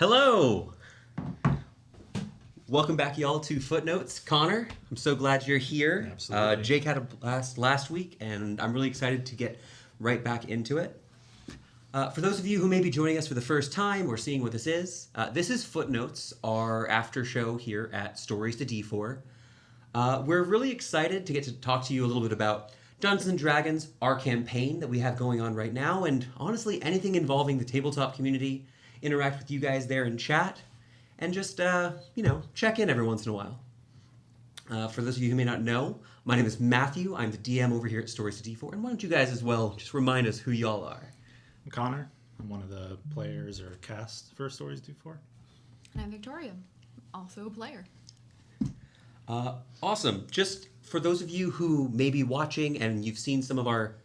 Hello! Welcome back, y'all, to Footnotes. Konner, I'm so glad you're here. Absolutely. Jake had a blast last week, and I'm really excited to get right back into it. For those of you who may be joining us for the first time or seeing what this is Footnotes, our after show here at Stories to D4. We're really excited to get to talk to you a little bit about Dungeons & Dragons, our campaign that we have going on right now, and honestly, anything involving the tabletop community, interact with you guys there in chat, and just, check in every once in a while. For those of you who may not know, my name is Matthew. I'm the DM over here at Stories to D4, and why don't you guys as well just remind us who y'all are? I'm Konner. I'm one of the players or cast for Stories to D4. And I'm Victoria, also a player. Awesome. Just for those of you who may be watching and you've seen some of our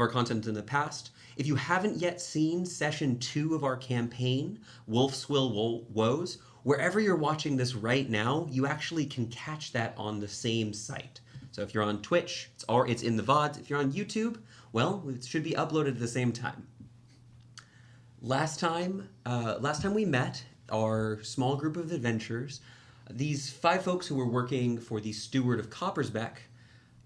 content in the past, if you haven't yet seen session 2 of our campaign, Wolf's Will Woes, wherever you're watching this right now, you actually can catch that on the same site. So if you're on Twitch, it's in the VODs. If you're on YouTube, well, it should be uploaded at the same time. Last time we met, our small group of adventurers, these 5 folks who were working for the Steward of Coppersbeck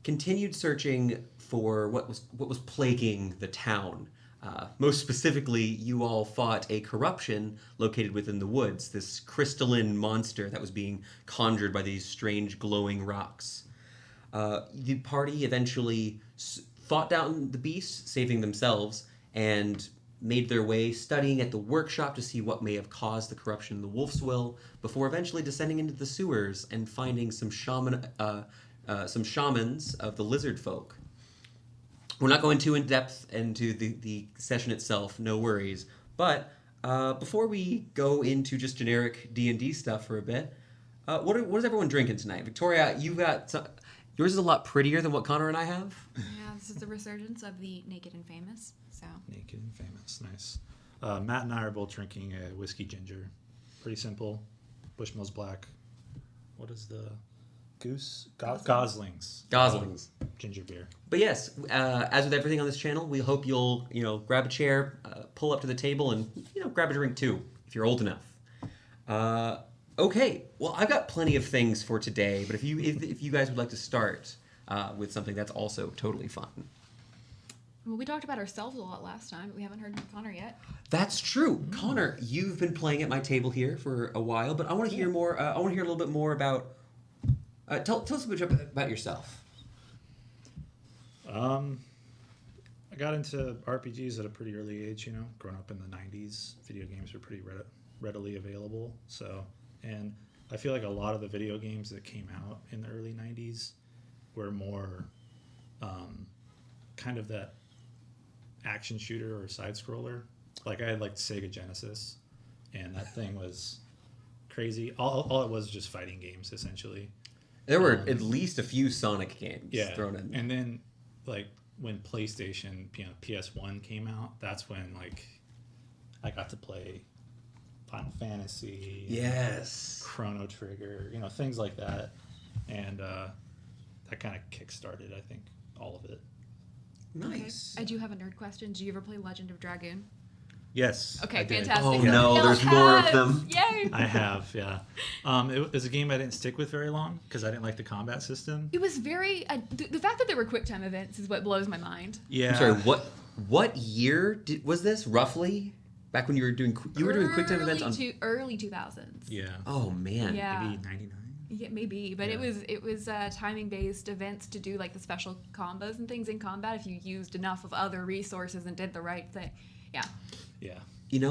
continued searching for what was plaguing the town. Most specifically, you all fought a corruption located within the woods, this crystalline monster that was being conjured by these strange glowing rocks. The party eventually fought down the beast, saving themselves, and made their way studying at the workshop to see what may have caused the corruption in the Wolf's Will, before eventually descending into the sewers and finding some shamans of the lizard folk. We're not going too in-depth into the session itself, no worries. But before we go into just generic D&D stuff for a bit, what is everyone drinking tonight? Victoria, you've got yours is a lot prettier than what Konner and I have. Yeah, this is the resurgence of the Naked and Famous. So Naked and Famous, nice. Matt and I are both drinking a whiskey ginger. Pretty simple. Bushmills Black. What is the goose? Goslings. Goslings. Ginger beer. But yes, as with everything on this channel, we hope you'll grab a chair, pull up to the table, and grab a drink too if you're old enough. Okay, well, I've got plenty of things for today, but if you guys would like to start with something that's also totally fun. well, we talked about ourselves a lot last time, but we haven't heard from Konner yet. That's true. Konner, you've been playing at my table here for a while, but I want to hear more. I want to hear a little bit more about. Tell us a bit about yourself. I got into RPGs at a pretty early age, growing up in the 90s. Video games were pretty readily available. And I feel like a lot of the video games that came out in the early 90s were more kind of that action shooter or side scroller. Like I had Sega Genesis, and that thing was crazy. All it was just fighting games, essentially. There were at least a few Sonic games thrown in. And then when PlayStation, PS1 came out, that's when I got to play Final Fantasy, yes, Chrono Trigger, things like that, and that kind of kick-started, I think, all of it. Nice. Okay. I do have a nerd question. Do you ever play Legend of Dragoon? Yes. Okay, I did. fantastic. Oh no, there's more of them. Yay! I have, yeah. It was a game I didn't stick with very long because I didn't like the combat system. It was very the fact that there were QuickTime events is what blows my mind. Yeah. I'm sorry. What year was this roughly? Back when you were doing QuickTime events on early 2000s. Yeah. Oh man. Yeah. Maybe 99. Yeah, maybe, but Yeah. it was timing based events to do the special combos and things in combat if you used enough of other resources and did the right thing. Yeah. Yeah.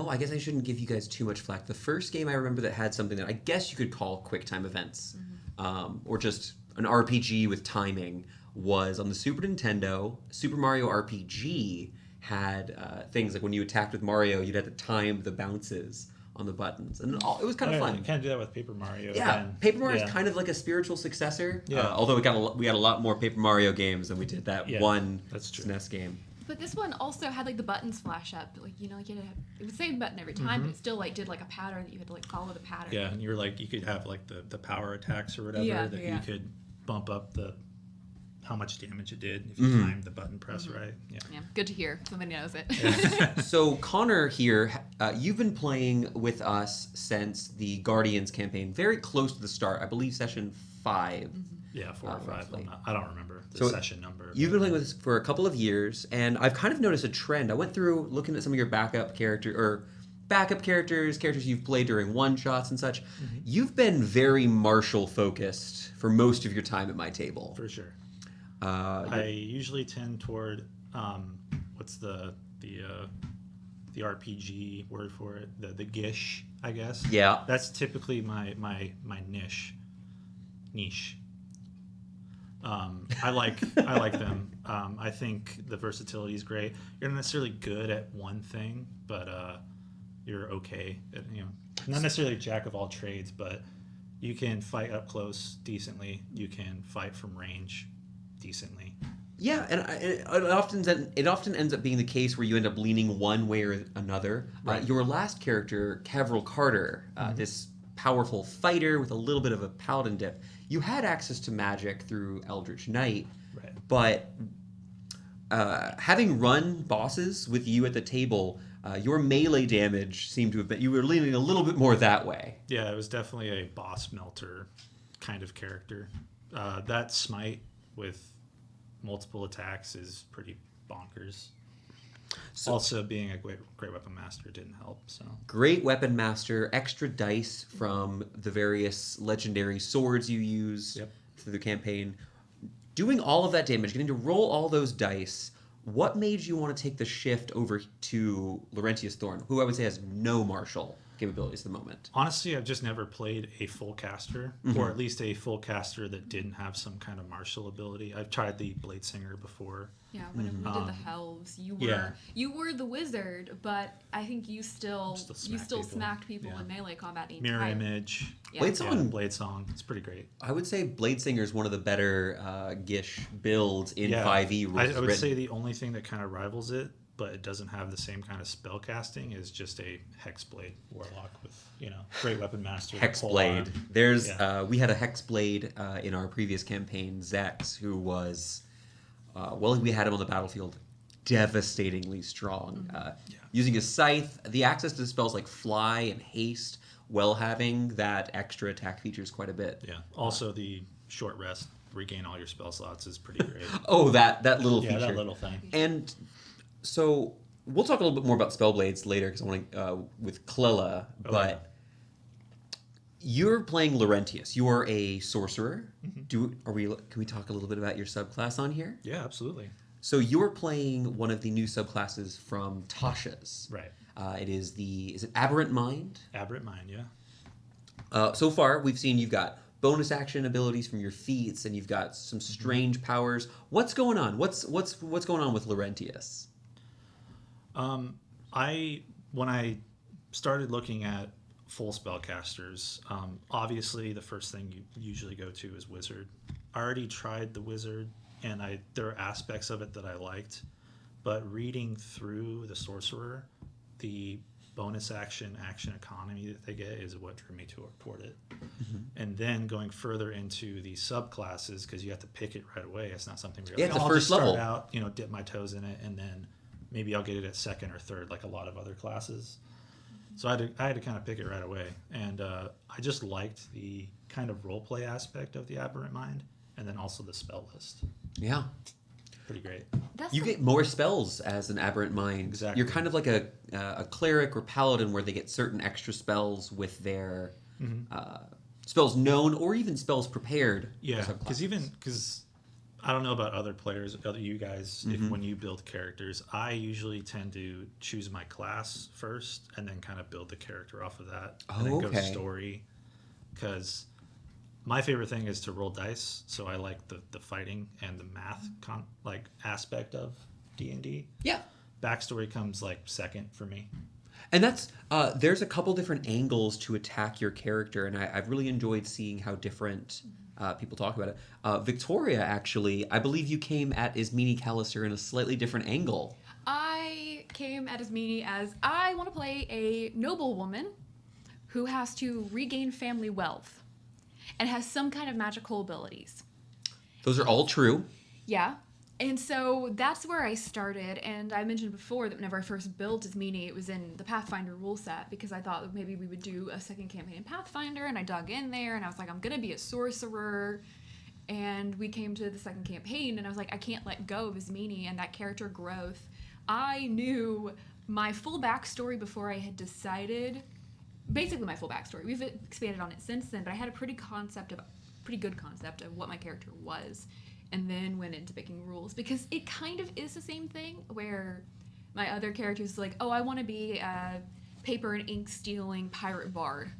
I guess I shouldn't give you guys too much flack. The first game I remember that had something that I guess you could call QuickTime events, or just an RPG with timing, was on the Super Nintendo. Super Mario RPG had things like when you attacked with Mario, you'd have to time the bounces on the buttons, and it was kind of fun. You can't do that with Paper Mario. Yeah, again. Paper Mario is kind of like a spiritual successor. Yeah. Although we had a lot more Paper Mario games than we did that one that's true. SNES game. But this one also had the buttons flash up, you had it was the same button every time, but it still did a pattern that you had to follow the pattern. Yeah, and you were you could have the power attacks or whatever you could bump up how much damage it did if you timed the button press right. Yeah. Yeah, good to hear. Somebody knows it. So Konner here You've been playing with us since the Guardians campaign, very close to the start. I believe session 5. Yeah, 4 or 5. Roughly. I don't remember the So session number. You've been playing with us for a couple of years, and I've kind of noticed a trend. I went through looking at some of your backup characters, characters you've played during one-shots and such. You've been very martial-focused for most of your time at my table. For sure. I usually tend toward what's the RPG word for it? The gish, I guess. Yeah. That's typically my niche. I like them. I think the versatility is great. You're not necessarily good at one thing, but you're okay at, not necessarily a jack of all trades, but you can fight up close decently. You can fight from range decently. Yeah, and it often ends up being the case where you end up leaning one way or another. Right. Your last character, Cavril Carter, this powerful fighter with a little bit of a paladin dip, you had access to magic through Eldritch Knight, Right. but having run bosses with you at the table, your melee damage seemed to have been, you were leaning a little bit more that way. Yeah, it was definitely a boss melter kind of character. That smite with multiple attacks is pretty bonkers. So, Also, being a great weapon master didn't help. So great weapon master, extra dice from the various legendary swords you use through the campaign. Doing all of that damage, getting to roll all those dice, what made you want to take the shift over to Laurentius Thorn, who I would say has no martial capabilities at the moment? honestly, I've just never played a full caster, or at least a full caster that didn't have some kind of martial ability. I've tried the Bladesinger before. Yeah, when we did the Helves, you were yeah. you were the wizard, but I think you still smacked people Yeah. in melee combat. The Mirror entire- image. Yeah. Bladesong, Bladesong. It's pretty great. I would say Bladesinger is one of the better Gish builds in Yeah. 5e rules. I would written. say the only thing that kind of rivals it, but it doesn't have the same kind of spell casting, is just a Hexblade Warlock with, great weapon master. Hexblade. There's we had a Hexblade in our previous campaign, Zex, who was we had him on the battlefield, devastatingly strong. Using his scythe, the access to spells like fly and haste, while having that extra attack features quite a bit. Yeah. Also, the short rest, regain all your spell slots, is pretty great. Oh, that little feature. Yeah, that little thing. And so we'll talk a little bit more about Spellblades later because I want to with Clella, but you're playing Laurentius. You are a sorcerer. Can we talk a little bit about your subclass on here? Yeah, absolutely. So you're playing one of the new subclasses from Tasha's. Right. Is it Aberrant Mind? Aberrant Mind, yeah. So far, we've seen you've got bonus action abilities from your feats, and you've got some strange powers. What's going on? What's going on with Laurentius? When I started looking at full spellcasters, obviously the first thing you usually go to is Wizard. I already tried the Wizard, and there are aspects of it that I liked, but reading through the Sorcerer, the bonus action economy that they get is what drew me toward it. And then going further into the subclasses, because you have to pick it right away. It's not something where it's the I'll first just start level. out, dip my toes in it, and then maybe I'll get it at second or third, like a lot of other classes. So I had to kind of pick it right away. And I just liked the kind of role play aspect of the Aberrant Mind, and then also the spell list. Yeah. Pretty great. You get more spells as an Aberrant Mind. Exactly. You're kind of like a cleric or paladin where they get certain extra spells with their spells known or even spells prepared. Yeah, for subclasses. because I don't know about other players, you guys, if when you build characters, I usually tend to choose my class first and then kind of build the character off of that. And then go story. Because my favorite thing is to roll dice, so I like the fighting and the math aspect of D&D. Yeah. Backstory comes second for me. And that's there's a couple different angles to attack your character, and I've really enjoyed seeing how different people talk about it. Victoria, actually, I believe you came at Asmini Callister in a slightly different angle. I came at Asmini as I want to play a noble woman who has to regain family wealth and has some kind of magical abilities. Those are all true. Yeah. And so that's where I started. And I mentioned before that whenever I first built Asmini, it was in the Pathfinder rule set because I thought that maybe we would do a second campaign in Pathfinder. And I dug in there and I was like, I'm going to be a sorcerer. And we came to the second campaign and I was like, I can't let go of Asmini and that character growth. I knew my full backstory before I had decided, basically my full backstory. We've expanded on it since then, but I had a pretty good concept of what my character was. And then went into picking rules because it kind of is the same thing where my other characters is like, oh, I want to be a paper and ink stealing pirate bard.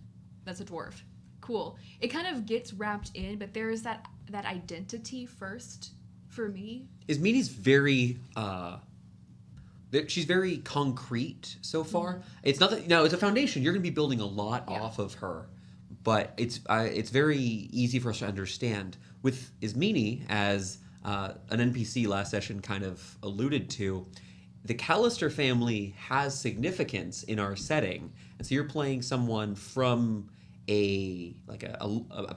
That's a dwarf. Cool. It kind of gets wrapped in, but there is that identity first for me. Asmini's very she's very concrete so far. It's not that it's a foundation. You're going to be building a lot off of her, but it's very easy for us to understand. With Asmini, as an NPC last session kind of alluded to, the Callister family has significance in our setting, and so you're playing someone from a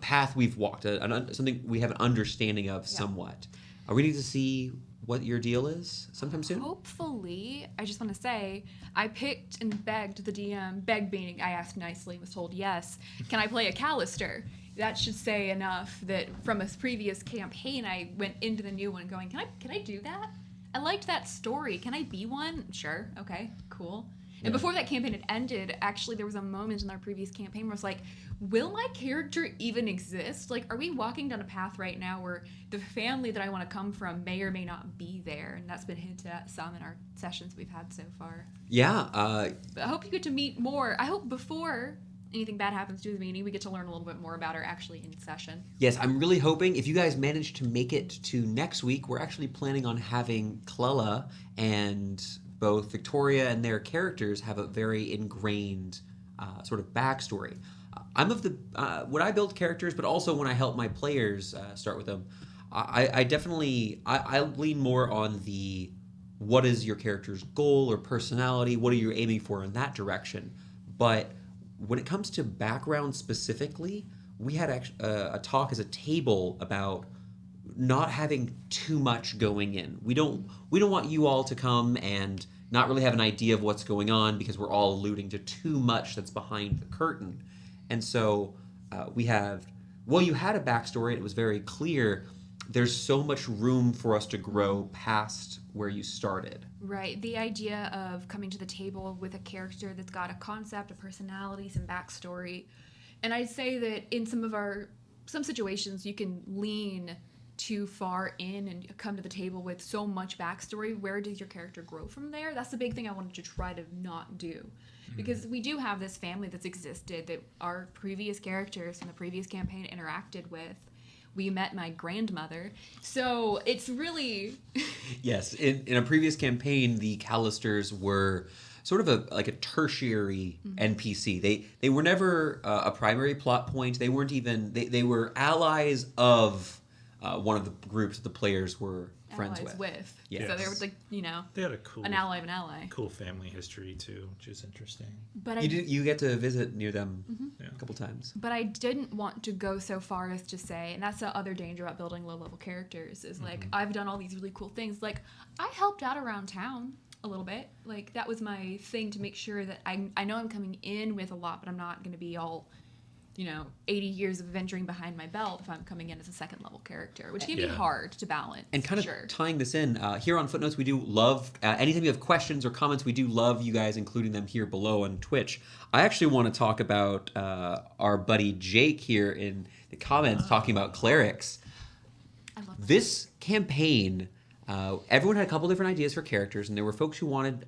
path we've walked, something we have an understanding of somewhat. Are we need to see what your deal is sometime soon? Hopefully. I just want to say, I picked and begged the DM, begged meaning I asked nicely, was told yes, can I play a Callister? That should say enough that from a previous campaign, I went into the new one going, can I do that? I liked that story. Can I be one? Sure. Okay, cool. And before that campaign had ended, actually, there was a moment in our previous campaign where I was like, will my character even exist? Like, are we walking down a path right now where the family that I want to come from may or may not be there? And that's been hinted at some in our sessions we've had so far. Yeah. But I hope you get to meet more. I hope before anything bad happens to Asmini, we get to learn a little bit more about her actually in session. Yes, I'm really hoping if you guys manage to make it to next week, we're actually planning on having Clella and both Victoria and their characters have a very ingrained sort of backstory. I'm of the when I build characters, but also when I help my players start with them, I definitely lean more on the what is your character's goal or personality, what are you aiming for in that direction. But when it comes to background specifically, we had a talk as a table about not having too much going in. We don't want you all to come and not really have an idea of what's going on because we're all alluding to too much that's behind the curtain. And so you had a backstory. It was very clear. There's so much room for us to grow past where you started. Right. The idea of coming to the table with a character that's got a concept, a personality, some backstory. And I'd say that in some situations you can lean too far in and come to the table with so much backstory. Where does your character grow from there? That's the big thing I wanted to try to not do. Because we do have this family that's existed that our previous characters from the previous campaign interacted with. We met my grandmother. So it's really... Yes. In a previous campaign, the Callisters were sort of a tertiary NPC. They were never a primary plot point. They weren't even... They were allies of one of the groups that the players were friends with. Yes. So they were like, they had a cool, an ally of an ally. Cool family history too, which is interesting. But you get to visit near them a couple times. But I didn't want to go so far as to say, and that's the other danger about building low-level characters, is like, I've done all these really cool things. Like, I helped out around town a little bit. Like, that was my thing to make sure that I know I'm coming in with a lot, but I'm not going to be all... 80 years of adventuring behind my belt if I'm coming in as a second level character, which can be hard to balance. And kind of tying this in, here on Footnotes, we do love, anytime you have questions or comments, we do love you guys including them here below on Twitch. I actually want to talk about our buddy Jake here in the comments talking about clerics. I love that. This campaign, everyone had a couple different ideas for characters, and there were folks who wanted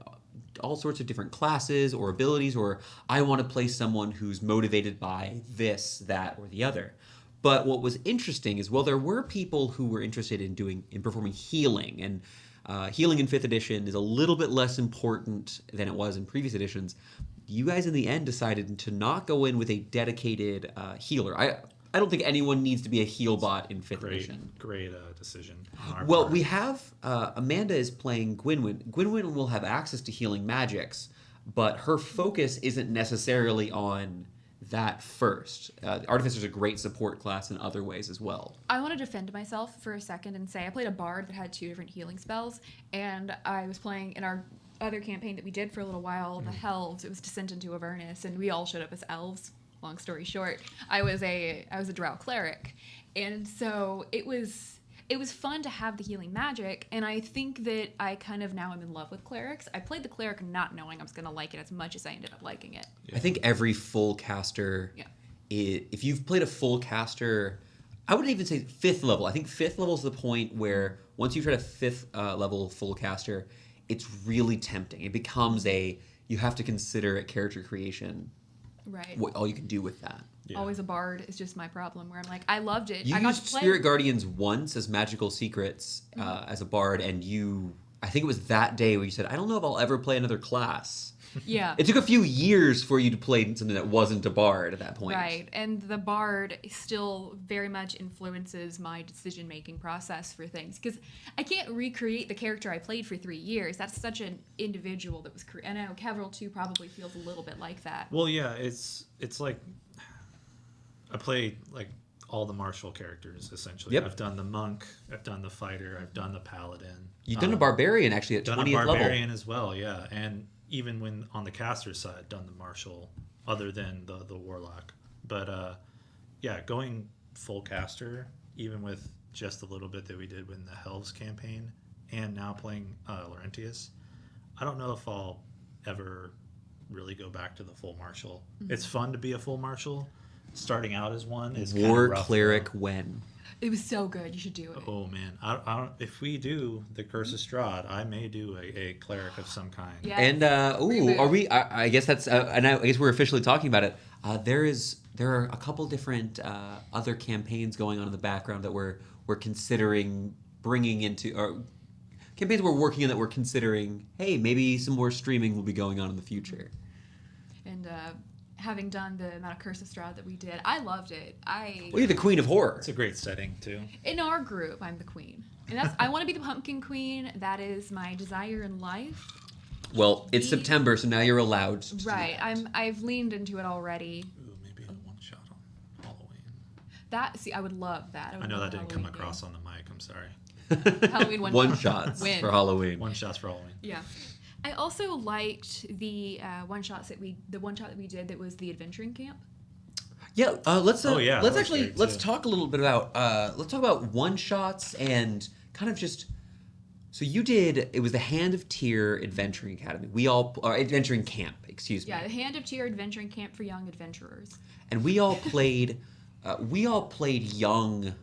all sorts of different classes or abilities, or I want to play someone who's motivated by this, that, or the other. But what was interesting is, there were people who were interested in performing healing, and healing in 5th edition is a little bit less important than it was in previous editions. You guys in the end decided to not go in with a dedicated healer. I don't think anyone needs to be a heal bot in 5th edition. Great decision. Well, we have Amanda is playing Gwynwyn. Gwynwyn will have access to healing magics, but her focus isn't necessarily on that first. Artificer is a great support class in other ways as well. I want to defend myself for a second and say I played a bard that had 2 different healing spells, and I was playing in our other campaign that we did for a little while, the Helves. It was Descent into Avernus, and we all showed up as elves. Long story short, I was a drow cleric, and so it was fun to have the healing magic, and I think that I kind of now am in love with clerics. I played the cleric not knowing I was going to like it as much as I ended up liking it. I think every full caster, if you've played a full caster, I wouldn't even say 5th level. I think 5th level is the point where once you've tried a 5th level full caster, it's really tempting. It becomes you have to consider at character creation Right. what all you can do with that. Yeah. Always a bard is just my problem, where I'm like, I loved it. You I got used to play. Spirit Guardians once as magical secrets as a bard, and I think it was that day where you said, I don't know if I'll ever play another class. Yeah. It took a few years for you to play something that wasn't a bard at that point. Right, and the bard still very much influences my decision-making process for things, because I can't recreate the character I played for 3 years. That's such an individual that was I know Cavril 2 probably feels a little bit like that. Well, yeah, it's like I play like all the martial characters essentially. Yep. I've done the monk, I've done the fighter, I've done the paladin. You've done a barbarian actually at Done 20th a level. barbarian as well, yeah, and even when on the caster side, done the martial, other than the warlock. But yeah, going full caster, even with just a little bit that we did in the Helves campaign, and now playing Laurentius, I don't know if I'll ever really go back to the full martial. Mm-hmm. It's fun to be a full martial. Starting out as one is kind of War rough, cleric though. It was so good. You should do it. Oh man, I don't. If we do the Curse of Strahd, I may do a cleric of some kind. Yeah. And Reboot. are we? I guess that's. And I guess we're officially talking about it. There are a couple different other campaigns going on in the background that we're considering bringing into, or campaigns we're working on that we're considering. Hey, maybe some more streaming will be going on in the future. And having done the amount of Curse of Strahd that we did, I loved it. Well, you're the queen of horror. It's a great setting too. In our group, I'm the queen, and I want to be the pumpkin queen. That is my desire in life. Well, it's September, so now you're allowed. To do Right. that. I've leaned into it already. Ooh, maybe a one shot on Halloween. I would love that. I know love that didn't come Halloween across on the mic. I'm sorry. game. Halloween One shots Win. for Halloween. One shots for Halloween. Yeah. I also liked the one shot that we did that was the adventuring camp. Yeah, let's Oh, yeah, let's that was actually great, let's too. talk a little bit about let's talk about one shots and kind of just. So you did it was the Hand of Tyr Adventuring Academy. Adventuring Camp, excuse me. Yeah, the Hand of Tyr adventuring camp for young adventurers. And we all played young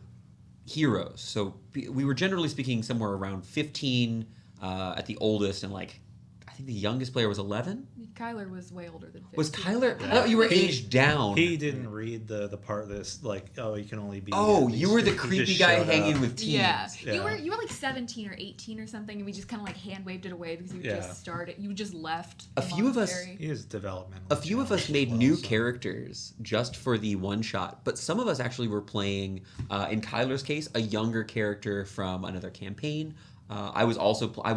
heroes. So we were generally speaking somewhere around 15 at the oldest, and like I think the youngest player was 11. Kyler was way older than 15. Was Kyler? I thought you were aged down. He didn't read the part that's like, oh, you can only be. Oh, at you least were the 50. He creepy just guy showed hanging up. with teens. Yeah. Yeah. You were like 17 or 18 or something, and we just kind of like hand waved it away because you Yeah. just started. You just left. A the few of us- monastery. He is developmental. A few of us made new characters just for the one shot, but some of us actually were playing, in Kyler's case, a younger character from another campaign. I was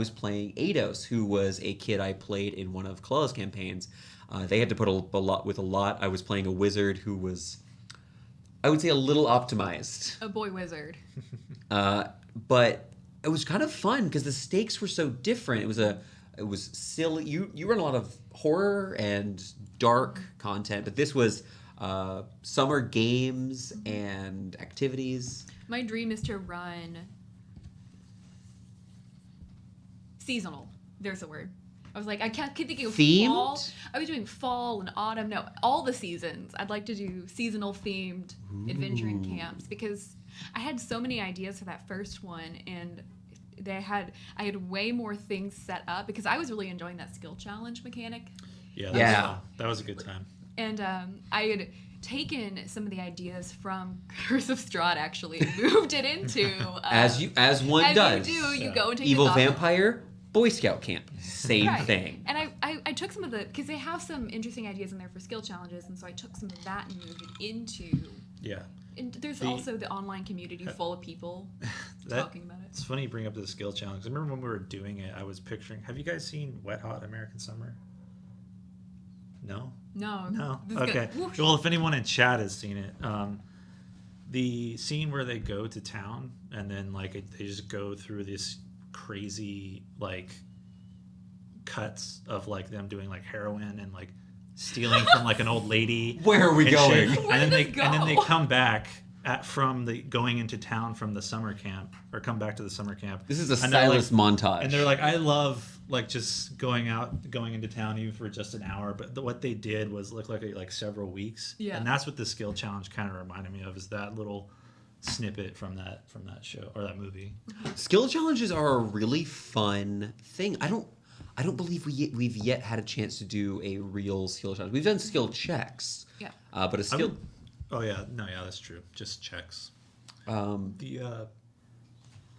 playing Eidos, who was a kid I played in one of Kalella's campaigns. They had to put a lot with a lot. I was playing a wizard who was, I would say, a little optimized. A boy wizard. But it was kind of fun because the stakes were so different. It was silly. You run a lot of horror and dark content, but this was summer games and activities. My dream is to run seasonal. There's a word. I was like, I can't keep thinking of Themed? fall. I was doing fall and autumn. No, all the seasons. I'd like to do seasonal themed adventuring camps because I had so many ideas for that first one, and I had way more things set up because I was really enjoying that skill challenge mechanic. Yeah. Yeah. That was a good time. And I had taken some of the ideas from Curse of Strahd actually and moved it into As one as does. you do, you Yeah. go and take Evil the doffing. Vampire, Boy Scout camp, same Right. thing. And I took some of the, because they have some interesting ideas in there for skill challenges, and so I took some of that and moved it into, Yeah. and there's The- also the online community full of people talking about it. It's funny you bring up the skill challenge. I remember when we were doing it, I was picturing. Have you guys seen Wet Hot American Summer? No. No. No. This is Okay. good. Whoosh. Well, if anyone in chat has seen it, the scene where they go to town and then like they just go through this crazy like cuts of like them doing like heroin and like stealing from like an old lady. Where are we and going? shit. Where And then did they this go? come back from the going into town from the summer camp or come back to the summer camp. This is a And they're, like, stylist montage. and they're like, I love like just going into town even for just an hour. But what they did was look like several weeks. Yeah. And that's what the skill challenge kind of reminded me of, is that little snippet from that show or that movie. Skill challenges are a really fun thing. I don't believe we've yet had a chance to do a real skill challenge. We've done skill checks. Yeah. But a skill. Oh yeah, no, yeah, that's true. Just checks. Um,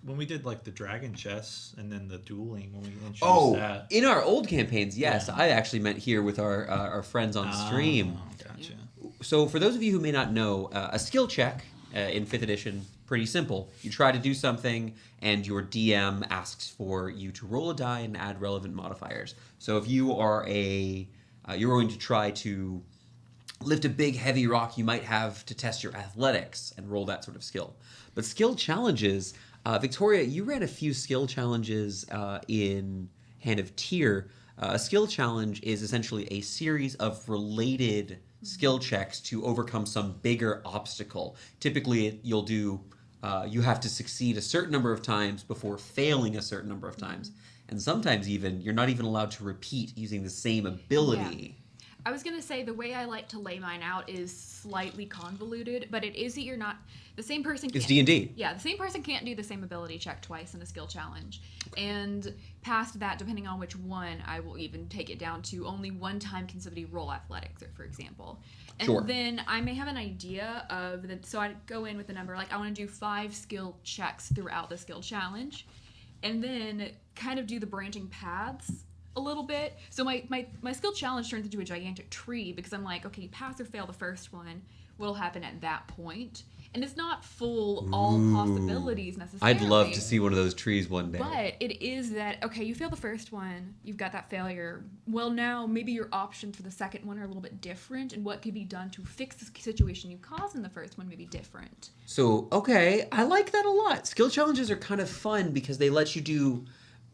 When we did like the dragon chess and then the dueling, when we introduced that. in our old campaigns, yes. Yeah. I actually meant here with our friends on stream. Oh, gotcha. So for those of you who may not know, a skill check in 5th edition, pretty simple. You try to do something and your DM asks for you to roll a die and add relevant modifiers. So if you are you're going to try to lift a big heavy rock, you might have to test your athletics and roll that sort of skill. But skill challenges, Victoria, you ran a few skill challenges in Hand of Tyr. A skill challenge is essentially a series of related skill checks to overcome some bigger obstacle. Typically, you'll do you have to succeed a certain number of times before failing a certain number of times, and sometimes even you're not even allowed to repeat using the same ability. I was going to say the way I like to lay mine out is slightly convoluted, but it is that you're not the same person. It's D&D. Yeah, the same person can't do the same ability check twice in a skill challenge. And past that, depending on which one, I will even take it down to only one time can somebody roll athletics, for example. And Sure. then I may have an idea of so I go in with a number like I want to do 5 skill checks throughout the skill challenge, and then kind of do the branching paths a little bit. So my skill challenge turns into a gigantic tree because I'm like, okay, you pass or fail the first one, what'll happen at that point? And it's not full all possibilities necessarily. I'd love to see one of those trees one day. But it is that, okay, you fail the first one, you've got that failure. Well, now maybe your options for the second one are a little bit different, and what could be done to fix the situation you caused in the first one may be different. So, okay, I like that a lot. Skill challenges are kind of fun because they let you do.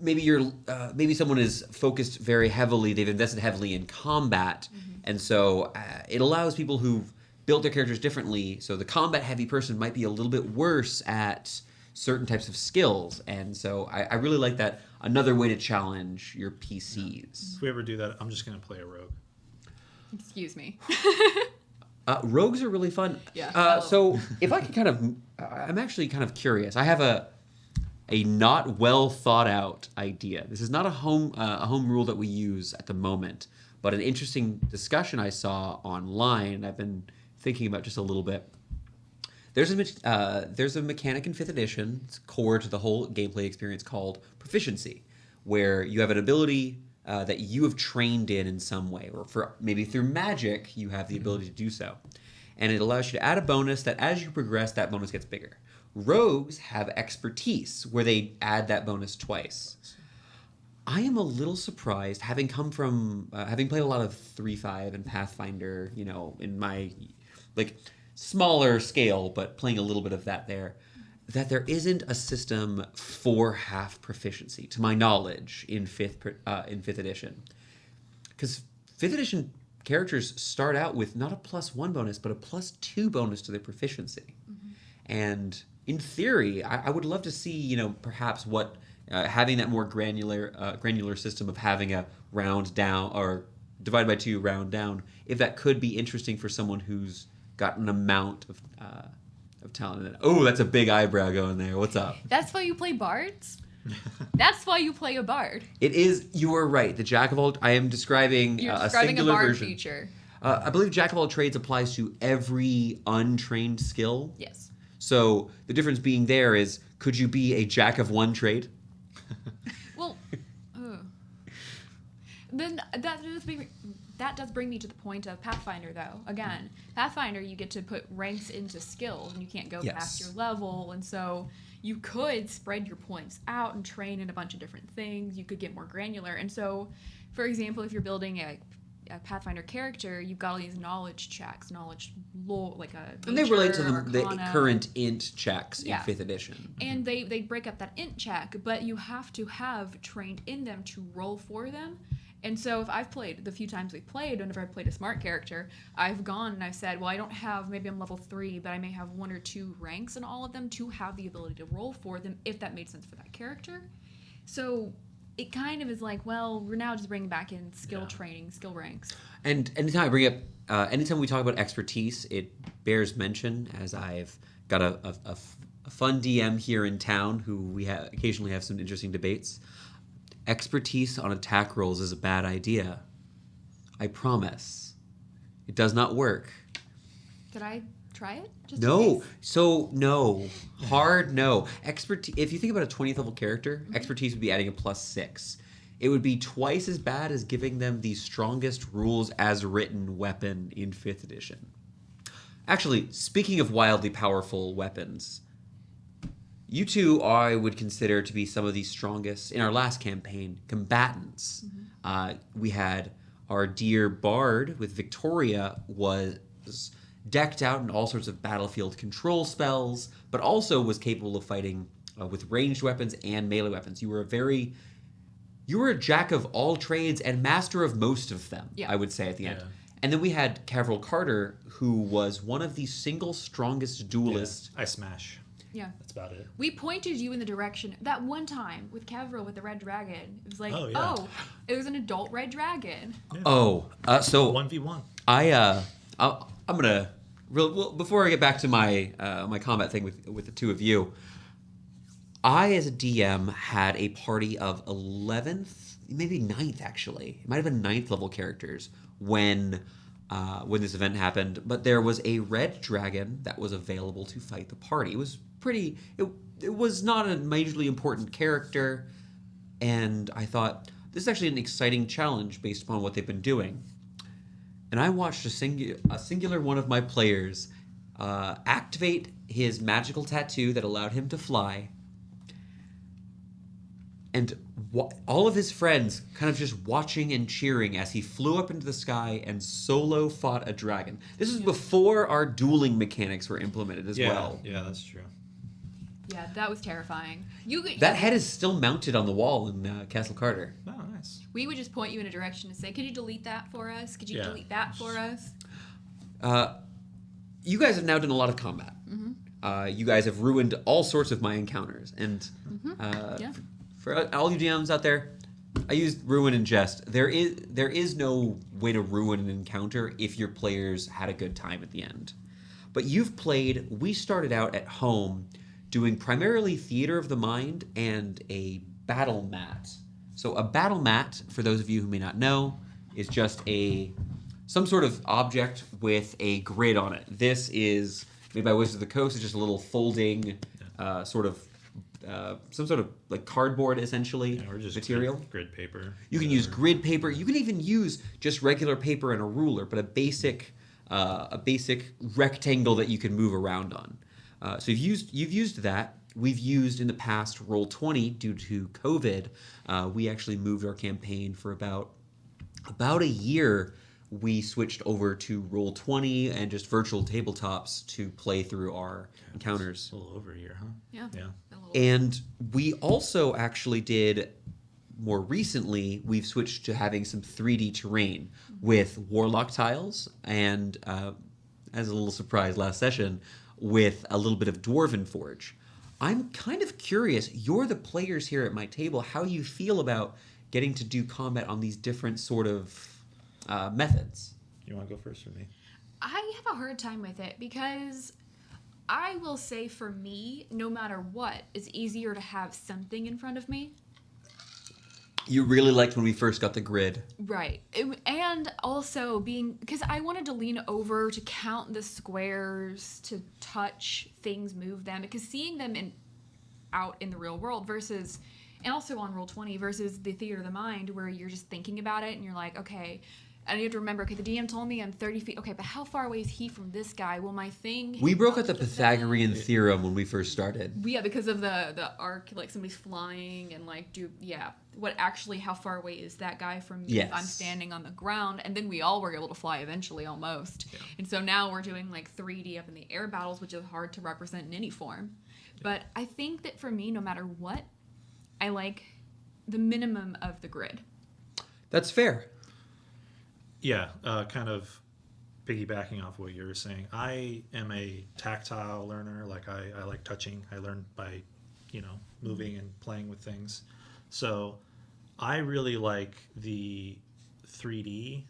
Maybe someone is focused very heavily. They've invested heavily in combat, and so it allows people who've built their characters differently. So the combat-heavy person might be a little bit worse at certain types of skills, and so I really like that. Another way to challenge your PCs. If we ever do that, I'm just gonna play a rogue. Excuse me. Rogues are really fun. Yeah. So if I could I'm actually kind of curious. I have a not well thought out idea. This is not a home rule that we use at the moment, but an interesting discussion I saw online. I've been thinking about just a little bit. There's a mechanic in 5th edition. It's core to the whole gameplay experience called Proficiency, where you have an ability that you have trained in some way, or maybe through magic you have the ability to do so, and it allows you to add a bonus that as you progress, that bonus gets bigger. Rogues have expertise, where they add that bonus twice. I am a little surprised, having come from having played a lot of 3.5 and Pathfinder, in my smaller scale, but playing a little bit of that there isn't a system for half proficiency, to my knowledge, in 5th edition. Because 5th edition characters start out with not a +1 bonus, but a +2 bonus to their proficiency. And in theory, I would love to see, perhaps what having that more granular system of having a round down or divided by 2 round down, if that could be interesting for someone who's got an amount of talent in it. Oh, that's a big eyebrow going there. What's up? That's why you play bards? That's why you play a bard. It is. You are right. The jack of all. I am describing You're a describing singular a bard version. feature. I believe jack of all trades applies to every untrained skill. Yes. So the difference being there is, could you be a jack of one trade? Well, then that does bring me to the point of Pathfinder, though. Again, Pathfinder, you get to put ranks into skills, and you can't go past your level, and so you could spread your points out and train in a bunch of different things. You could get more granular, and so, for example, if you're building a Pathfinder character, you've got all these knowledge checks, knowledge lore, like a And they relate to nature, the arcana. current int checks Yeah. in 5th edition. And they break up that int check, but you have to have trained in them to roll for them. And so if I've played, the few times we've played, whenever I've played a smart character, I've gone and I've said, well, I don't have, maybe I'm level 3, but I may have 1 or 2 ranks in all of them to have the ability to roll for them if that made sense for that character. So it kind of is like, well, we're now just bringing back in skill training, skill ranks. And anytime I bring up, anytime we talk about expertise, it bears mention, as I've got a fun DM here in town who we occasionally have some interesting debates. Expertise on attack rolls is a bad idea. I promise. It does not work. Did I try it? Just in No. case? So, no. Hard no. Expertise. If you think about a 20th level character, expertise would be adding a +6. It would be twice as bad as giving them the strongest rules as written weapon in 5th edition. Actually, speaking of wildly powerful weapons, you two I would consider to be some of the strongest, in our last campaign, combatants. We had our dear Bard with Victoria was decked out in all sorts of battlefield control spells, but also was capable of fighting with ranged weapons and melee weapons. You were a jack of all trades and master of most of them, Yeah. I would say at the end. Yeah. And then we had Cavril Carter, who was one of the single strongest duelists. I smash. Yeah. That's about it. We pointed you in the direction that one time with Cavril with the red dragon. It was like, Oh, yeah. it was an adult red dragon. So 1v1. I'm gonna before I get back to my my combat thing with the two of you. I, as a DM, had a party of 11th, maybe 9th actually. It might have been 9th level characters when this event happened. But there was a red dragon that was available to fight the party. It was pretty. It was not a majorly important character, and I thought this is actually an exciting challenge based upon what they've been doing. And I watched a singular one of my players activate his magical tattoo that allowed him to fly. And all of his friends kind of just watching and cheering as he flew up into the sky and solo fought a dragon. This was before our dueling mechanics were implemented as well. Yeah, that's true. Yeah, that was terrifying. That head is still mounted on the wall in Castle Carter. Oh, nice. We would just point you in a direction and say, could you delete that for us? Could you delete that for us? You guys have now done a lot of combat. You guys have ruined all sorts of my encounters. And for all you DMs out there, I used ruin in jest. There is no way to ruin an encounter if your players had a good time at the end. But we started out at home doing primarily theater of the mind and a battle mat. So a battle mat, for those of you who may not know, is just some sort of object with a grid on it. This is made by Wizards of the Coast. It's just a little folding some sort of like cardboard essentially Or just material. Grid paper. You can use grid paper. You can even use just regular paper and a ruler, but a basic rectangle that you can move around on. So you've used that. We've used in the past Roll20 due to COVID. We actually moved our campaign for about a year. We switched over to Roll20 and just virtual tabletops to play through our encounters. A little over a year, huh? Yeah. Yeah. And we also actually did, more recently, we've switched to having some 3D terrain with Warlock Tiles and, as a little surprise last session, with a little bit of Dwarven Forge. I'm kind of curious, you're the players here at my table, how you feel about getting to do combat on these different sort of methods. You want to go first or me? I have a hard time with it because I will say for me, no matter what, it's easier to have something in front of me. You really liked when we first got the grid. Right. And also because I wanted to lean over to count the squares, to touch things, move them, because seeing them out in the real world versus, and also on Roll20 versus the theater of the mind where you're just thinking about it and you're like, okay, And you have to remember, okay, the DM told me I'm 30 feet. Okay, but how far away is he from this guy? Well, my thing... We hit broke out up the to Pythagorean them. theorem when we first started. Yeah, because of the arc, like somebody's flying and like how far away is that guy from me if I'm Yes. standing on the ground? And then we all were able to fly eventually almost. Yeah. And so now we're doing like 3D up in the air battles, which is hard to represent in any form. But I think that for me, no matter what, I like the minimum of the grid. That's fair. Yeah, kind of piggybacking off what you were saying. I am a tactile learner. Like I like touching. I learn by, moving and playing with things. So I really like the 3D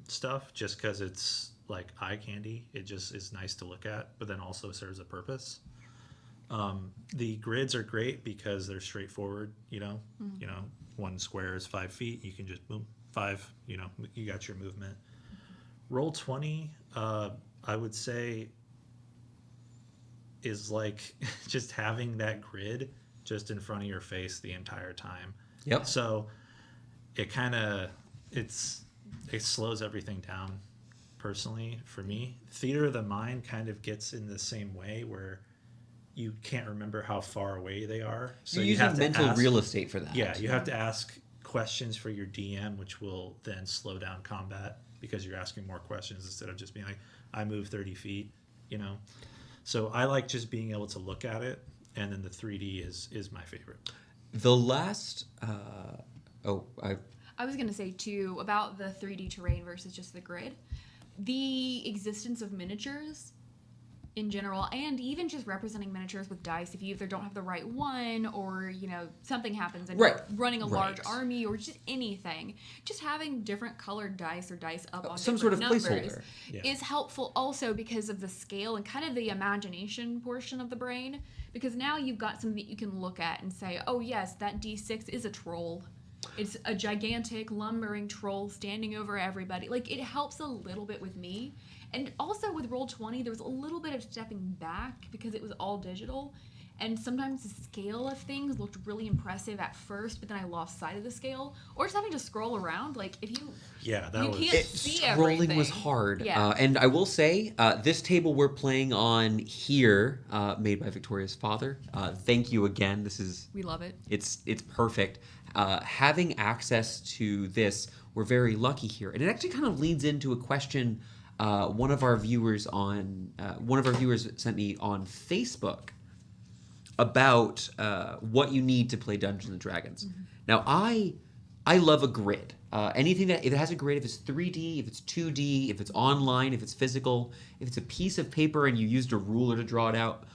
stuff just because it's like eye candy. It just is nice to look at, but then also serves a purpose. The grids are great because they're straightforward. One square is 5 feet. You can just boom, 5. You got your movement. Roll20, I would say, is like just having that grid just in front of your face the entire time. Yep. So it slows everything down. Personally, for me, theater of the mind kind of gets in the same way where you can't remember how far away they are. So You're you have using to mental ask, real estate for that. Yeah, you have to ask questions for your DM, which will then slow down combat because you're asking more questions instead of just being like, I move 30 feet, So I like just being able to look at it, and then the 3D is my favorite. The last... I was going to say, too, about the 3D terrain versus just the grid. The existence of miniatures in general, and even just representing miniatures with dice, if you either don't have the right one or, something happens and Right. you're running a large Right. army or just anything, just having different colored dice or dice up on Some different sort of numbers placeholder. Yeah. is helpful also because of the scale and kind of the imagination portion of the brain, because now you've got something that you can look at and say, oh yes, that D6 is a troll. It's a gigantic lumbering troll standing over everybody. Like, it helps a little bit with me. And also with Roll20, there was a little bit of stepping back because it was all digital. And sometimes the scale of things looked really impressive at first, but then I lost sight of the scale. Or just having to scroll around. Like, if you... Yeah, that You was... can't see Scrolling everything. was hard. Yeah. And I will say, this table we're playing on here, made by Victoria's father. Thank you again. We love it. It's perfect. Having access to this, we're very lucky here. And it actually kind of leads into a question one of our viewers sent me on Facebook about what you need to play Dungeons and Dragons. Mm-hmm. Now, I love a grid. Anything that, if it has a grid, if it's 3D, if it's 2D, if it's online, if it's physical, if it's a piece of paper and you used a ruler to draw it out,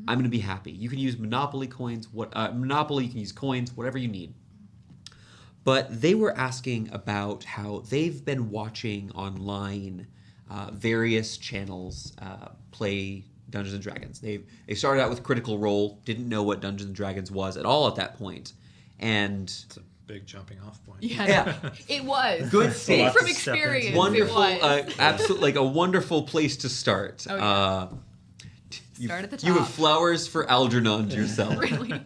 I'm going to be happy. You can use Monopoly coins, Monopoly, you can use coins, whatever you need. But they were asking about how they've been watching online various channels play Dungeons and Dragons. They started out with Critical Role, didn't know what Dungeons and Dragons was at all at that point, and It's a big jumping off point. Yeah. It was. Good Speaking state. from Lots to step into. experience, wonderful, it was. absolutely like a wonderful place to start. Oh, yeah. You, Start at the You have top. flowers for Algernon to yourself. Really.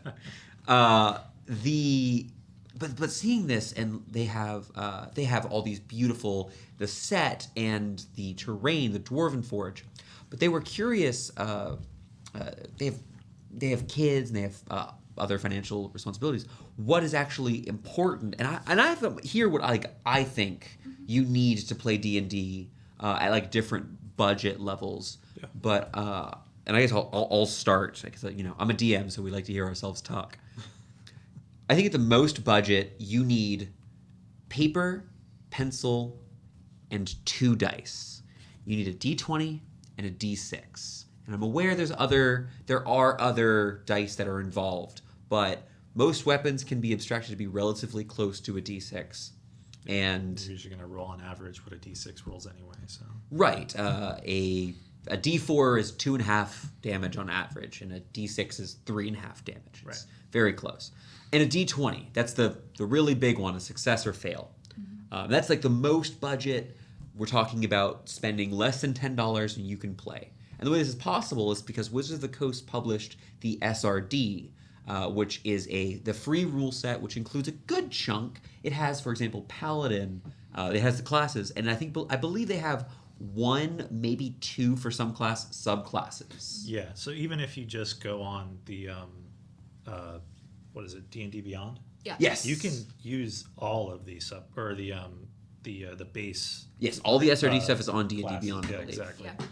But seeing this, and they have all these beautiful, the set and the terrain, the Dwarven Forge, but they were curious. They have kids and they have other financial responsibilities. What is actually important? And I have to hear what I think you need to play D&D at like different budget levels. Yeah. But and I guess I'll start because I'm a DM, so we like to hear ourselves talk. I think at the most budget, you need paper, pencil, and 2 dice. You need a D20 and a D6. And I'm aware there are other dice that are involved, but most weapons can be abstracted to be relatively close to a D6. And You're usually going to roll on average what a D6 rolls anyway. So right, a D4 is 2.5 damage on average, and a D6 is 3.5 damage. It's Right. very close. And a D20, that's the really big one, a success or fail. That's like the most budget. We're talking about spending less than $10 and you can play. And the way this is possible is because Wizards of the Coast published the SRD, which is the free rule set, which includes a good chunk. It has, for example, Paladin. It has the classes, and I believe they have one, maybe two for some class subclasses. Yeah. So even if you just go on the what is it, D&D Beyond? Yeah. Yes, You can use all of the the base. Yes, all the SRD stuff is on D&D classes. Beyond. I Yeah, believe. exactly. Yeah.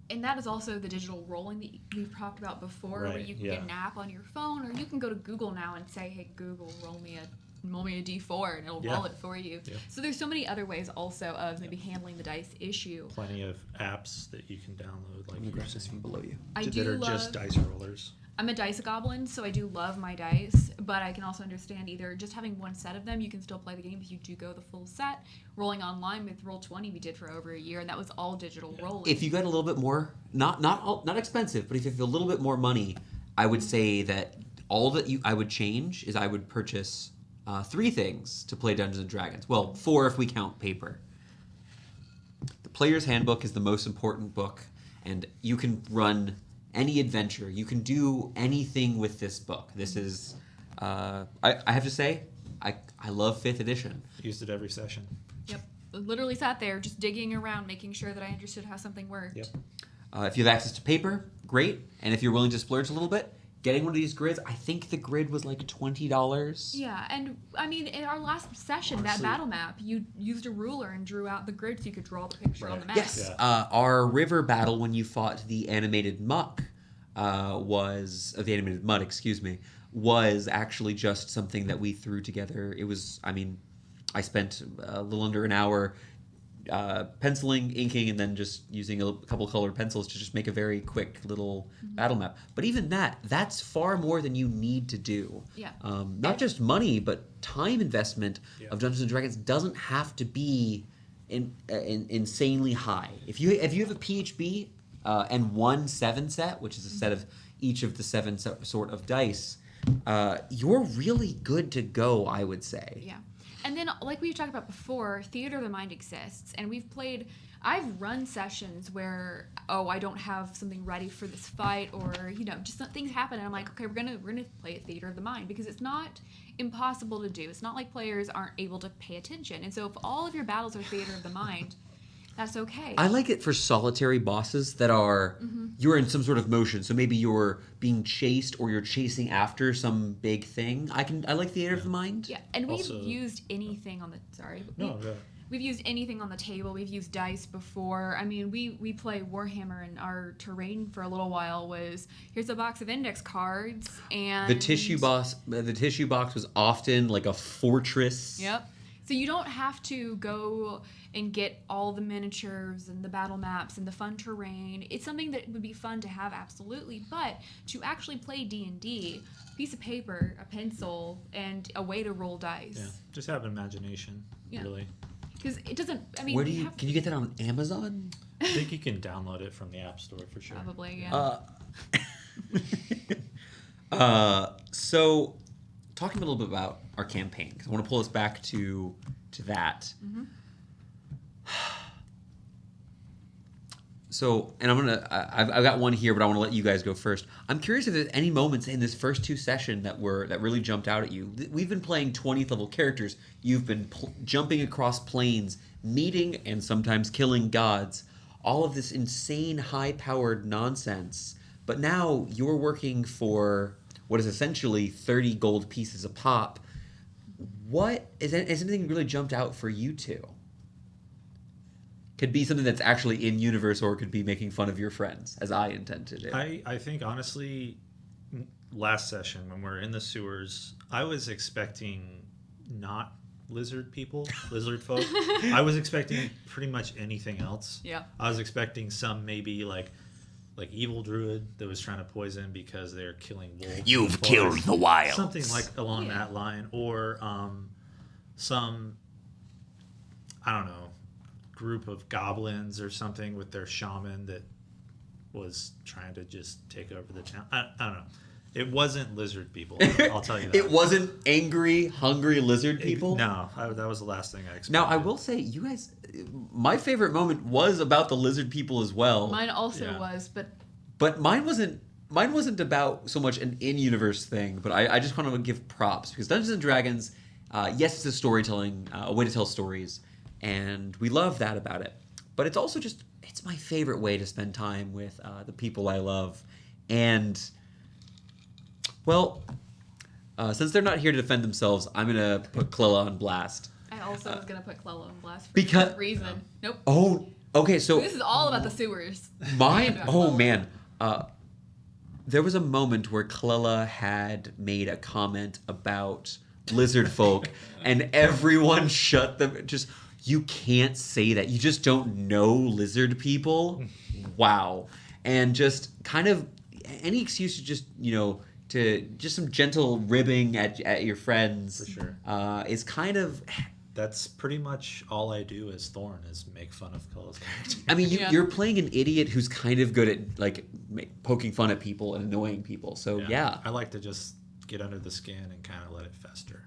And that is also the digital rolling that we've talked about before, where Right, you can yeah. get an app on your phone, or you can go to Google now and say, "Hey Google, roll me a D4," and it'll Yeah. roll it for you. Yeah. So there's so many other ways also of maybe handling the dice issue. Plenty of apps that you can download, like Let me grab this from below you. I that do are love. just dice rollers. I'm a dice goblin, so I do love my dice, but I can also understand either just having one set of them, you can still play the game if you do go the full set. Rolling online with Roll20, we did for over a year, and that was all digital rolling. If you got a little bit more, not expensive, but if you have a little bit more money, I would say that all that I would change is I would purchase 3 things to play Dungeons and Dragons. Well, 4 if we count paper. The Player's Handbook is the most important book, and you can run any adventure. You can do anything with this book. This is, I have to say, I love 5th edition. Used it every session. Yep. Literally sat there just digging around, making sure that I understood how something worked. Yep. If you have access to paper, great. And if you're willing to splurge a little bit, getting one of these grids, I think the grid was like $20. Yeah, and I mean, in our last session, Honestly- that battle map, you used a ruler and drew out the grid so you could draw the picture on the map. Yes, Yeah. our river battle when you fought the animated muck the animated mud, excuse me, was actually just something that we threw together. It was, I mean, I spent a little under an hour penciling, inking, and then just using a couple colored pencils to just make a very quick little battle map. But even that's far more than you need to do. Yeah. Not just money, but time investment Yeah. of Dungeons and Dragons doesn't have to be insanely high. If you have a PHB and one 7 set, which is a set of each of the 7 sort of dice, you're really good to go, I would say. Yeah. And then, like we've talked about before, Theater of the Mind exists. And I've run sessions where, I don't have something ready for this fight, or, just things happen. And I'm like, okay, we're gonna play at Theater of the Mind, because it's not impossible to do. It's not like players aren't able to pay attention. And so if all of your battles are Theater of the Mind, that's okay. I like it for solitary bosses that are you're in some sort of motion. So maybe you're being chased or you're chasing after some big thing. I like Theater of the Mind. Yeah, and we've Also- used anything on the No, yeah. We've used anything on the table. We've used dice before. I mean, we play Warhammer, and our terrain for a little while was, here's a box of index cards, and The tissue box was often like a fortress. Yep. So you don't have to go and get all the miniatures and the battle maps and the fun terrain. It's something that would be fun to have, absolutely. But to actually play D&D, a piece of paper, a pencil, and a way to roll dice. Yeah. Just have imagination, Yeah. really. Because it doesn't, I mean, Where we have can you get that on Amazon? I think you can download it from the App Store for sure. probably, yeah. So, talking a little bit about our campaign, because I want to pull us back to that. So, and I've got one here, but I want to let you guys go first. I'm curious if there's any moments in this first 2 session that really jumped out at you. We've been playing 20th level characters. You've been jumping across planes, meeting and sometimes killing gods. All of this insane high-powered nonsense. But now you're working for what is essentially 30 gold pieces a pop. What has anything really jumped out for you two? Could be something that's actually in universe, or it could be making fun of your friends, as I intend to do. I think, honestly, last session when we were in the sewers, I was expecting not lizard people, lizard folk. I was expecting pretty much anything else. Yeah. I was expecting some maybe like evil druid that was trying to poison because they're killing wolves. You've killed the wilds. Something like along that line, or some, I don't know, group of goblins or something with their shaman that was trying to just take over the town. I don't know. It wasn't lizard people. I'll tell you that. It wasn't angry, hungry lizard people? No, that was the last thing I expected. Now, I will say, you guys, my favorite moment was about the lizard people as well. Mine also Yeah. was, but But mine wasn't mine wasn't about so much an in-universe thing, but I just want to give props because Dungeons and Dragons, yes, it's a storytelling, a way to tell stories, and we love that about it. But it's also just, it's my favorite way to spend time with the people I love. And, well, since they're not here to defend themselves, I'm going to put Clella on blast. I also was gonna put Clella on blast for Because- some reason. Nope. Oh, okay, so This is all about the sewers. mine, About oh Clella. man. There was a moment where Clella had made a comment about lizard folk, and everyone shut them. Just, you can't say that. You just don't know lizard people. Wow. And just kind of any excuse to just, to just some gentle ribbing at your friends For sure. is kind of. That's pretty much all I do as Thorn is make fun of Cole's character. I mean, Yeah. you're playing an idiot who's kind of good at like poking fun at people and annoying people. So yeah. I like to just get under the skin and kind of let it fester.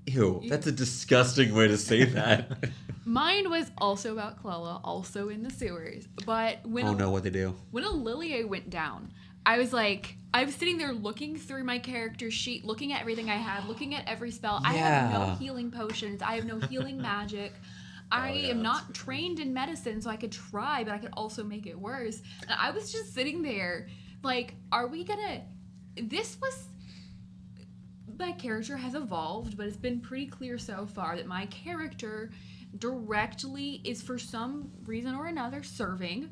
Ew, that's a disgusting way to say that. Mine was also about Clella, also in the sewers. But when Oh no, what they do? when Lilia went down, I was sitting there looking through my character sheet, looking at everything I had, looking at every spell. I have no Yeah. healing potions. I have no healing magic. I yeah, am that's not a good trained in medicine, so I could try, but I could also make it worse. And I was just sitting there, like, are we gonna... This was... My character has evolved, but it's been pretty clear so far that my character directly is, for some reason or another, serving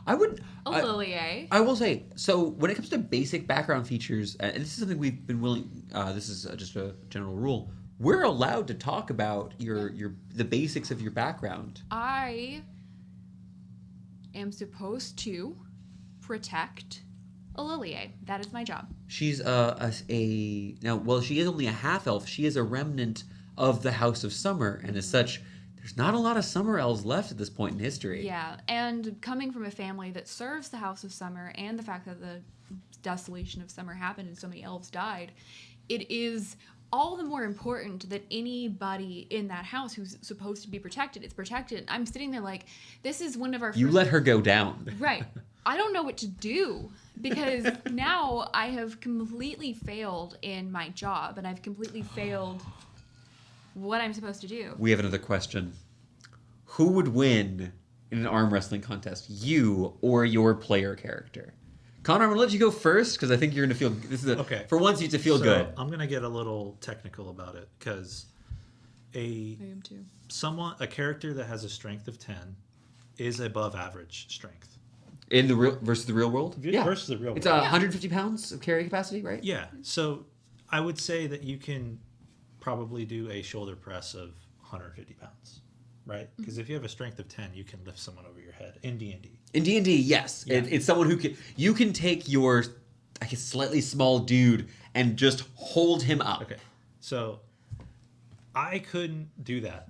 I would. a Lilia. I will say, so when it comes to basic background features, and this is something we've been willing. This is just a general rule. We're allowed to talk about the basics of your background. I am supposed to protect a Lilia. That is my job. She's she is only a half elf. She is a remnant of the House of Summer, and as such, there's not a lot of summer elves left at this point in history. Yeah, and coming from a family that serves the House of Summer and the fact that the desolation of summer happened and so many elves died, it is all the more important that anybody in that house who's supposed to be protected is protected. I'm sitting there like, this is one of our You first... let her go down. Right. I don't know what to do because now I have completely failed in my job and I've completely failed what I'm supposed to do. We have another question. Who would win in an arm wrestling contest, you or your player character? Konner, I'm going to let you go first because I think you're going to feel... This is Okay. For once, you to feel So, good. I'm going to get a little technical about it because I am too. a character that has a strength of 10 is above average strength. In the real versus the real world? Versus the real It's world. 150 pounds of carrying capacity, right? Yeah. So I would say that you can probably do a shoulder press of 150 pounds, right? Because if you have a strength of 10, you can lift someone over your head in D&D. In D&D, yes. Yeah. It's someone who can... You can take your, I guess, slightly small dude and just hold him up. Okay. So I couldn't do that.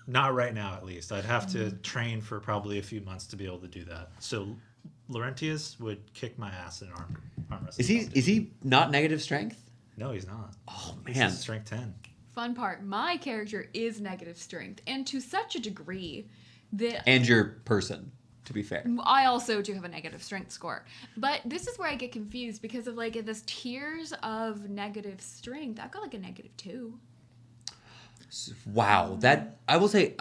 Not right now, at least. I'd have to train for probably a few months to be able to do that. So Laurentius would kick my ass in an arm wrestling. Is he not negative strength? No, he's not. Oh, He's man. strength 10. Fun part, my character is negative strength, and to such a degree that And your person, to be fair. I also do have a negative strength score. But this is where I get confused because of like this tiers of negative strength. I've got like a -2. Wow, that I will say.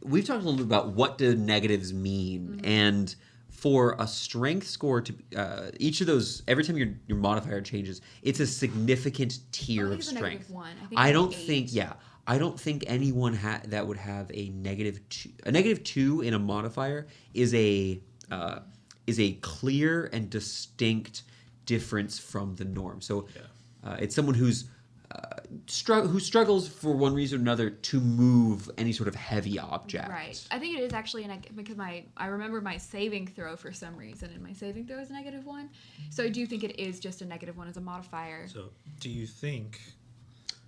We've talked a little bit about what do negatives mean, and for a strength score to each of those, every time your modifier changes, it's a significant tier I of think it's a strength. -1. I think I it's don't an 8. think. Yeah, I don't think anyone that would have a -2. A -2 in a modifier is a clear and distinct difference from the norm. So it's someone who's who struggles for one reason or another to move any sort of heavy object. Right. I think it is actually because I remember my saving throw for some reason, and my saving throw is a -1. So I do think it is just a -1 as a modifier. So do you think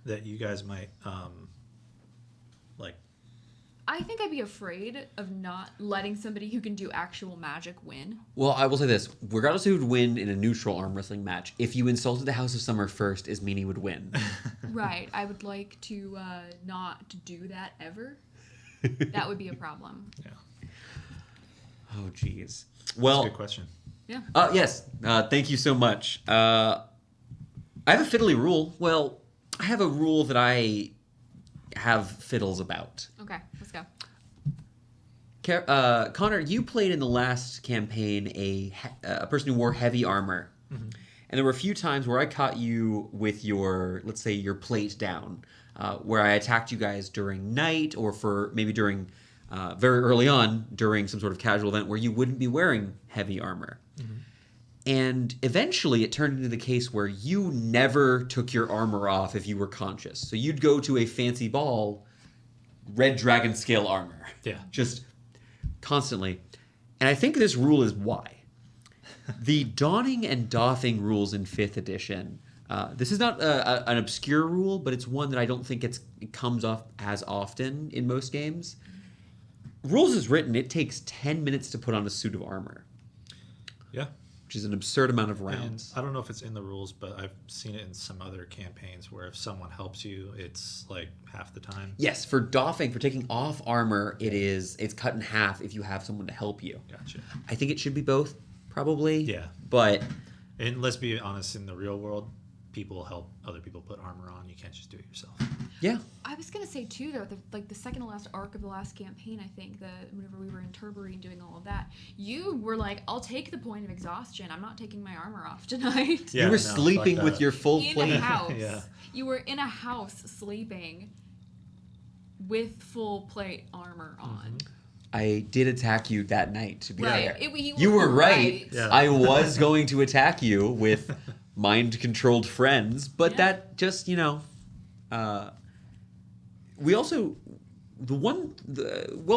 that you guys might like I think I'd be afraid of not letting somebody who can do actual magic win. Well, I will say this: regardless who would win in a neutral arm wrestling match, if you insulted the House of Summer first, Asmini would win. Right. I would like to not do that ever. That would be a problem. yeah. Oh, jeez. That's a Well, good question. Yeah. Yes. Thank you so much. I have a fiddly rule. Well, I have a rule that I have fiddles about. Okay, let's go. Konner, you played in the last campaign a person who wore heavy armor. Mm-hmm. And there were a few times where I caught you with your, let's say, your plate down, where I attacked you guys during night or for maybe during, very early on, during some sort of casual event where you wouldn't be wearing heavy armor. Mm-hmm. And eventually it turned into the case where you never took your armor off if you were conscious. So you'd go to a fancy ball, red dragon scale armor. Yeah. Just constantly. And I think this rule is why. The donning and doffing rules in 5th edition, this is not an obscure rule, but it's one that I don't think it comes up as often in most games. Rules is written, it takes 10 minutes to put on a suit of armor. Yeah. Which is an absurd amount of rounds. And I don't know if it's in the rules, but I've seen it in some other campaigns where if someone helps you, it's like half the time. Yes, for doffing, for taking off armor, it's cut in half if you have someone to help you. Gotcha. I think it should be both, probably. Yeah. But and let's be honest, in the real world, people help other people put armor on. You can't just do it yourself. Yeah. I was gonna say too, though, the second to last arc of the last campaign, I think that whenever we were in Turbury and doing all of that, you were like, "I'll take the point of exhaustion. I'm not taking my armor off tonight." Yeah, you were sleeping with your full plate. In a house. Yeah. You were in a house sleeping with full plate armor on. Mm-hmm. I did attack you that night, to be fair. You were right. Yeah. I was going to attack you with mind-controlled friends, but that just, we also,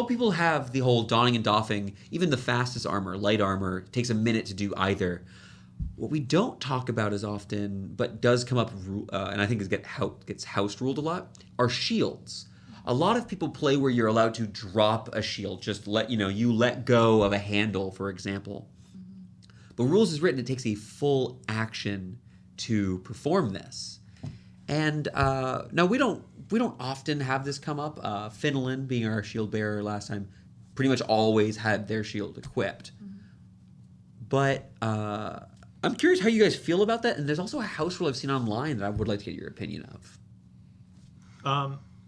people have the whole donning and doffing, even the fastest armor, light armor, takes a minute to do either. What we don't talk about as often, but does come up, and I think gets house ruled a lot, are shields. A lot of people play where you're allowed to drop a shield, just you let go of a handle, for example. Mm-hmm. But rules is written, it takes a full action to perform this. And now we don't often have this come up. Finland, being our shield bearer last time, pretty much always had their shield equipped. Mm-hmm. But I'm curious how you guys feel about that. And there's also a house rule I've seen online that I would like to get your opinion of.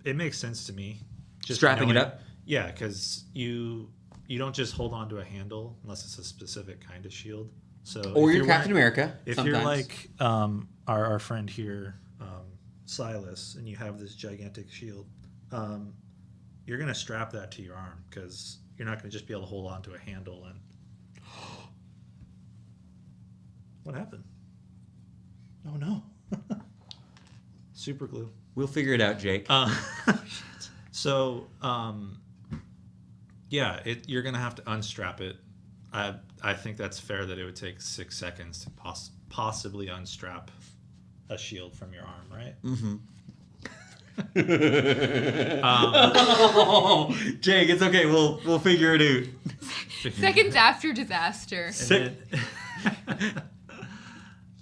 It makes sense to me. Just strapping it up? Yeah, because you don't just hold on to a handle unless it's a specific kind of shield. So or you're Captain America. If sometimes. You're like our friend here, Silas, and you have this gigantic shield, you're going to strap that to your arm because you're not going to just be able to hold on to a handle. And what happened? Oh, no. Super glue. We'll figure it out, Jake. So, you're going to have to unstrap it. I think that's fair that it would take 6 seconds to possibly unstrap a shield from your arm, right? Mm-hmm. Jake, it's okay. We'll figure it out. Seconds after disaster.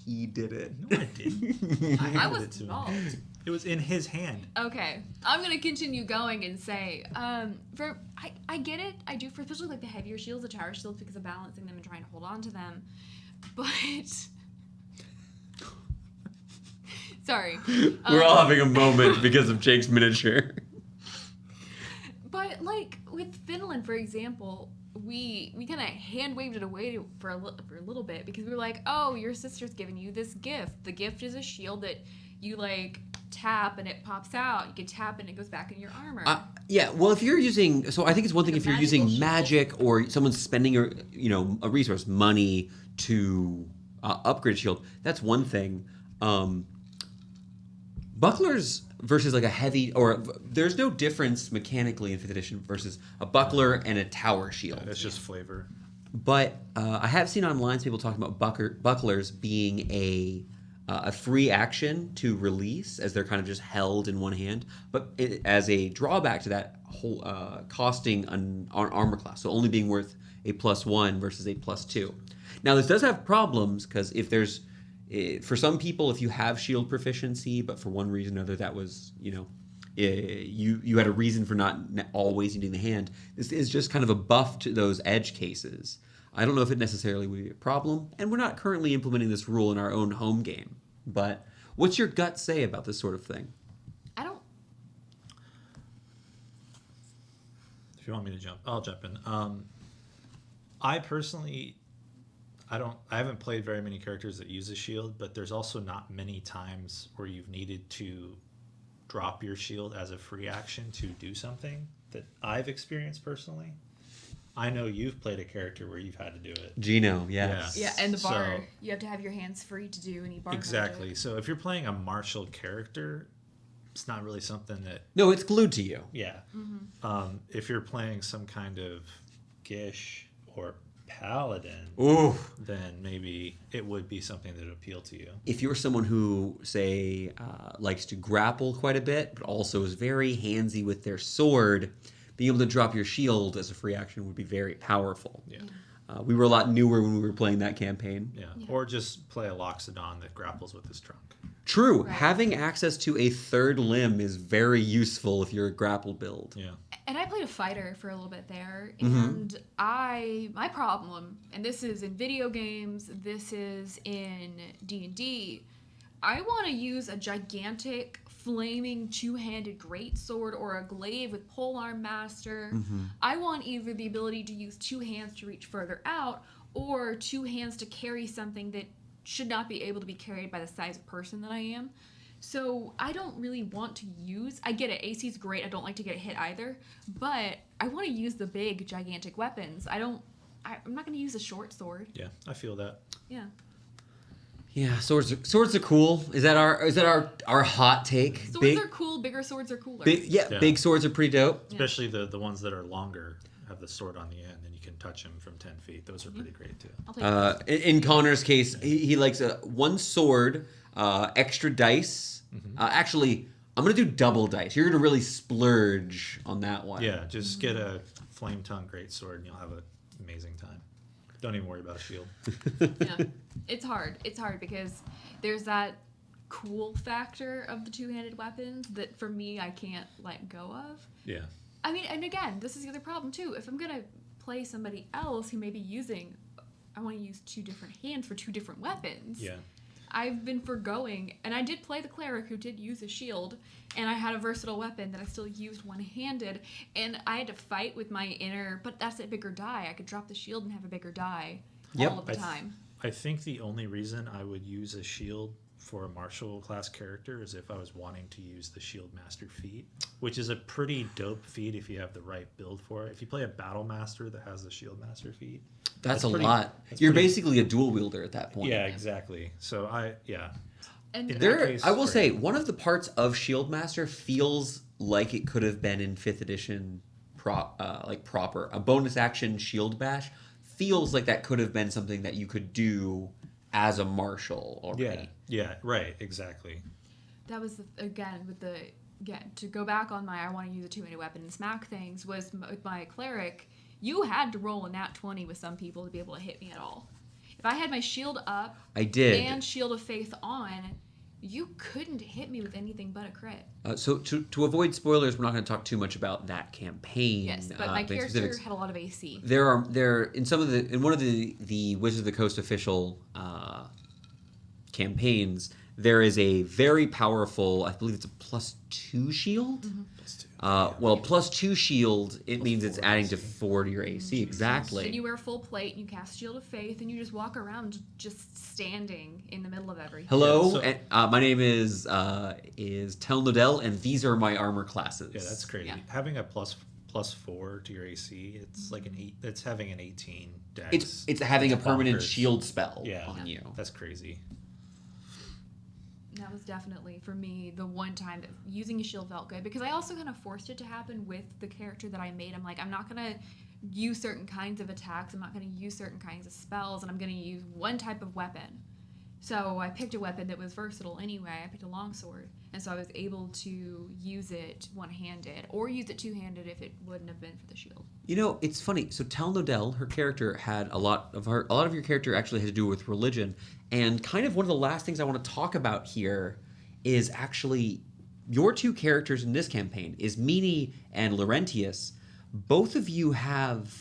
He did it. No, I didn't. I was involved. It was in his hand. Okay, I'm gonna continue going and say, I get it. I do for especially like the heavier shields, the tower shields, because of balancing them and trying to hold on to them. But sorry, we're all having a moment because of Jake's miniature. But like with Finland, for example, we kind of hand waved it away for a little bit because we were like, oh, your sister's giving you this gift. The gift is a shield that you like tap and it pops out. You can tap and it goes back in your armor. Yeah, well, if you're using, so I think it's one thing if you're using shield. magic or someone's spending a resource, money to upgrade a shield. That's one thing. Bucklers versus like a heavy, or there's no difference mechanically in 5th edition versus a buckler and a tower shield. It's just flavor. But I have seen online people talking about bucklers being a free action to release as they're kind of just held in one hand, but as a drawback to that whole costing an armor class, so only being worth a +1 versus a +2. Now this does have problems because if there's for some people, if you have shield proficiency, but for one reason or another that was you had a reason for not always needing the hand, this is just kind of a buff to those edge cases. I don't know if it necessarily would be a problem, and we're not currently implementing this rule in our own home game. But what's your gut say about this sort of thing? I don't. If you want me to jump, I'll jump in. I personally, I haven't played very many characters that use a shield, but there's also not many times where you've needed to drop your shield as a free action to do something that I've experienced personally. I know you've played a character where you've had to do it. Gino, yes. Yeah, and the So- bard. You have to have your hands free to do any bard Exactly. magic. So if you're playing a martial character, it's not really something that, No, it's glued to you. yeah. If you're playing some kind of Gish or Paladin, Ooh. then maybe it would be something that would appeal to you. If you're someone who, say, likes to grapple quite a bit, but also is very handsy with their sword, being able to drop your shield as a free action would be very powerful. Yeah. We were a lot newer when we were playing that campaign. Yeah. Or just play a Loxodon that grapples with his trunk. True. Right. Having access to a third limb is very useful if you're a grapple build. Yeah. And I played a fighter for a little bit there, Mm-hmm. and my problem, and this is in video games, this is in D&D, I want to use a gigantic flaming two-handed greatsword or a glaive with polearm master. I want either the ability to use two hands to reach further out or two hands to carry something that should not be able to be carried by the size of person that I am. So I don't really want to use... I get it, AC is great. I don't like to get hit either. But I want to use the big, gigantic weapons. I'm not going to use a short sword. Yeah. I feel that. Yeah. Yeah, swords are cool. Is that our hot take? Swords are cool. Bigger swords are cooler. Yeah. Big swords are pretty dope. Especially the ones that are longer, have the sword on the end, and you can touch them from 10 feet. Those are pretty great, too. I'll take those. In Konner's case, he likes one sword, extra dice. Actually, I'm gonna do double dice. You're gonna really splurge on that one. Yeah, just get a flame tongue greatsword, and you'll have an amazing time. Don't even worry about a shield. Yeah. It's hard. It's hard because there's that cool factor of the two-handed weapons that for me I can't let go of. Yeah. I mean, and again, this is the other problem too. If I'm gonna play somebody else who may be using, I want to use two different hands for two different weapons. Yeah. I've been forgoing, and I did play the cleric who did use a shield, and I had a versatile weapon that I still used one-handed, and I had to fight with my inner, but that's a bigger die. I could drop the shield and have a bigger die all of the time. I think the only reason I would use a shield for a martial class character is if I was wanting to use the shield master feat, which is a pretty dope feat if you have the right build for it. If you play a battle master that has the shield master feat, That's a pretty- lot. that's You're pretty- basically a dual wielder at that point. yeah, exactly. So And In There, that case, I will great. say, one of the parts of Shieldmaster feels like it could have been in 5th edition proper. A bonus action shield bash feels like that could have been something that you could do as a marshal already. Yeah, right, exactly. that was, to go back on my I want to use a two-handed weapon and smack things, was with my cleric, you had to roll a nat 20 with some people to be able to hit me at all. If I had my shield up I did. and Shield of Faith on, you couldn't hit me with anything but a crit. So to avoid spoilers, we're not going to talk too much about that campaign. Yes, but my in character specifics. had a lot of AC. There in one of the Wizards of the Coast official campaigns, there is a very powerful, I believe it's a +2 shield. +2 shield, it means it's adding to 4 to your AC. Exactly. And you wear full plate, and you cast Shield of Faith, and you just walk around just standing in the middle of everything. Hello, Yeah, so- and, my name is Tel Nodell, and these are my armor classes. Yeah, that's crazy. Yeah. Having a +4 to your AC, it's like an 8. It's having an 18 dex. It's having a permanent bonkers. shield spell Yeah, on you. that's crazy. That was definitely, for me, the one time that using a shield felt good, because I also kind of forced it to happen with the character that I made. I'm like, I'm not going to use certain kinds of attacks, I'm not going to use certain kinds of spells, and I'm going to use one type of weapon. So I picked a weapon that was versatile anyway. I picked a longsword, and so I was able to use it one-handed, or use it two-handed if it wouldn't have been for the shield. You know, it's funny. So Tel Nodell, her character had a lot of your character actually had to do with religion, and kind of one of the last things I want to talk about here is actually your two characters in this campaign, Asmini and Laurentius. Both of you have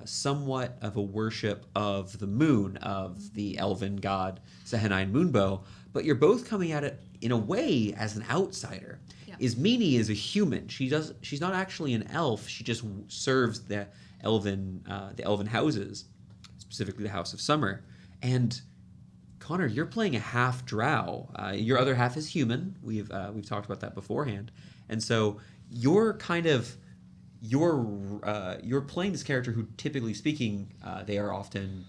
somewhat of a worship of the moon, of the elven god Sehanine Moonbow, but you're both coming at it in a way as an outsider. Yeah. Asmini is a human. She's not actually an elf. She just serves the elven houses, specifically the House of Summer. And Konner, you're playing a half drow. Your other half is human. We've talked about that beforehand. And so you're playing this character who, typically speaking, they are often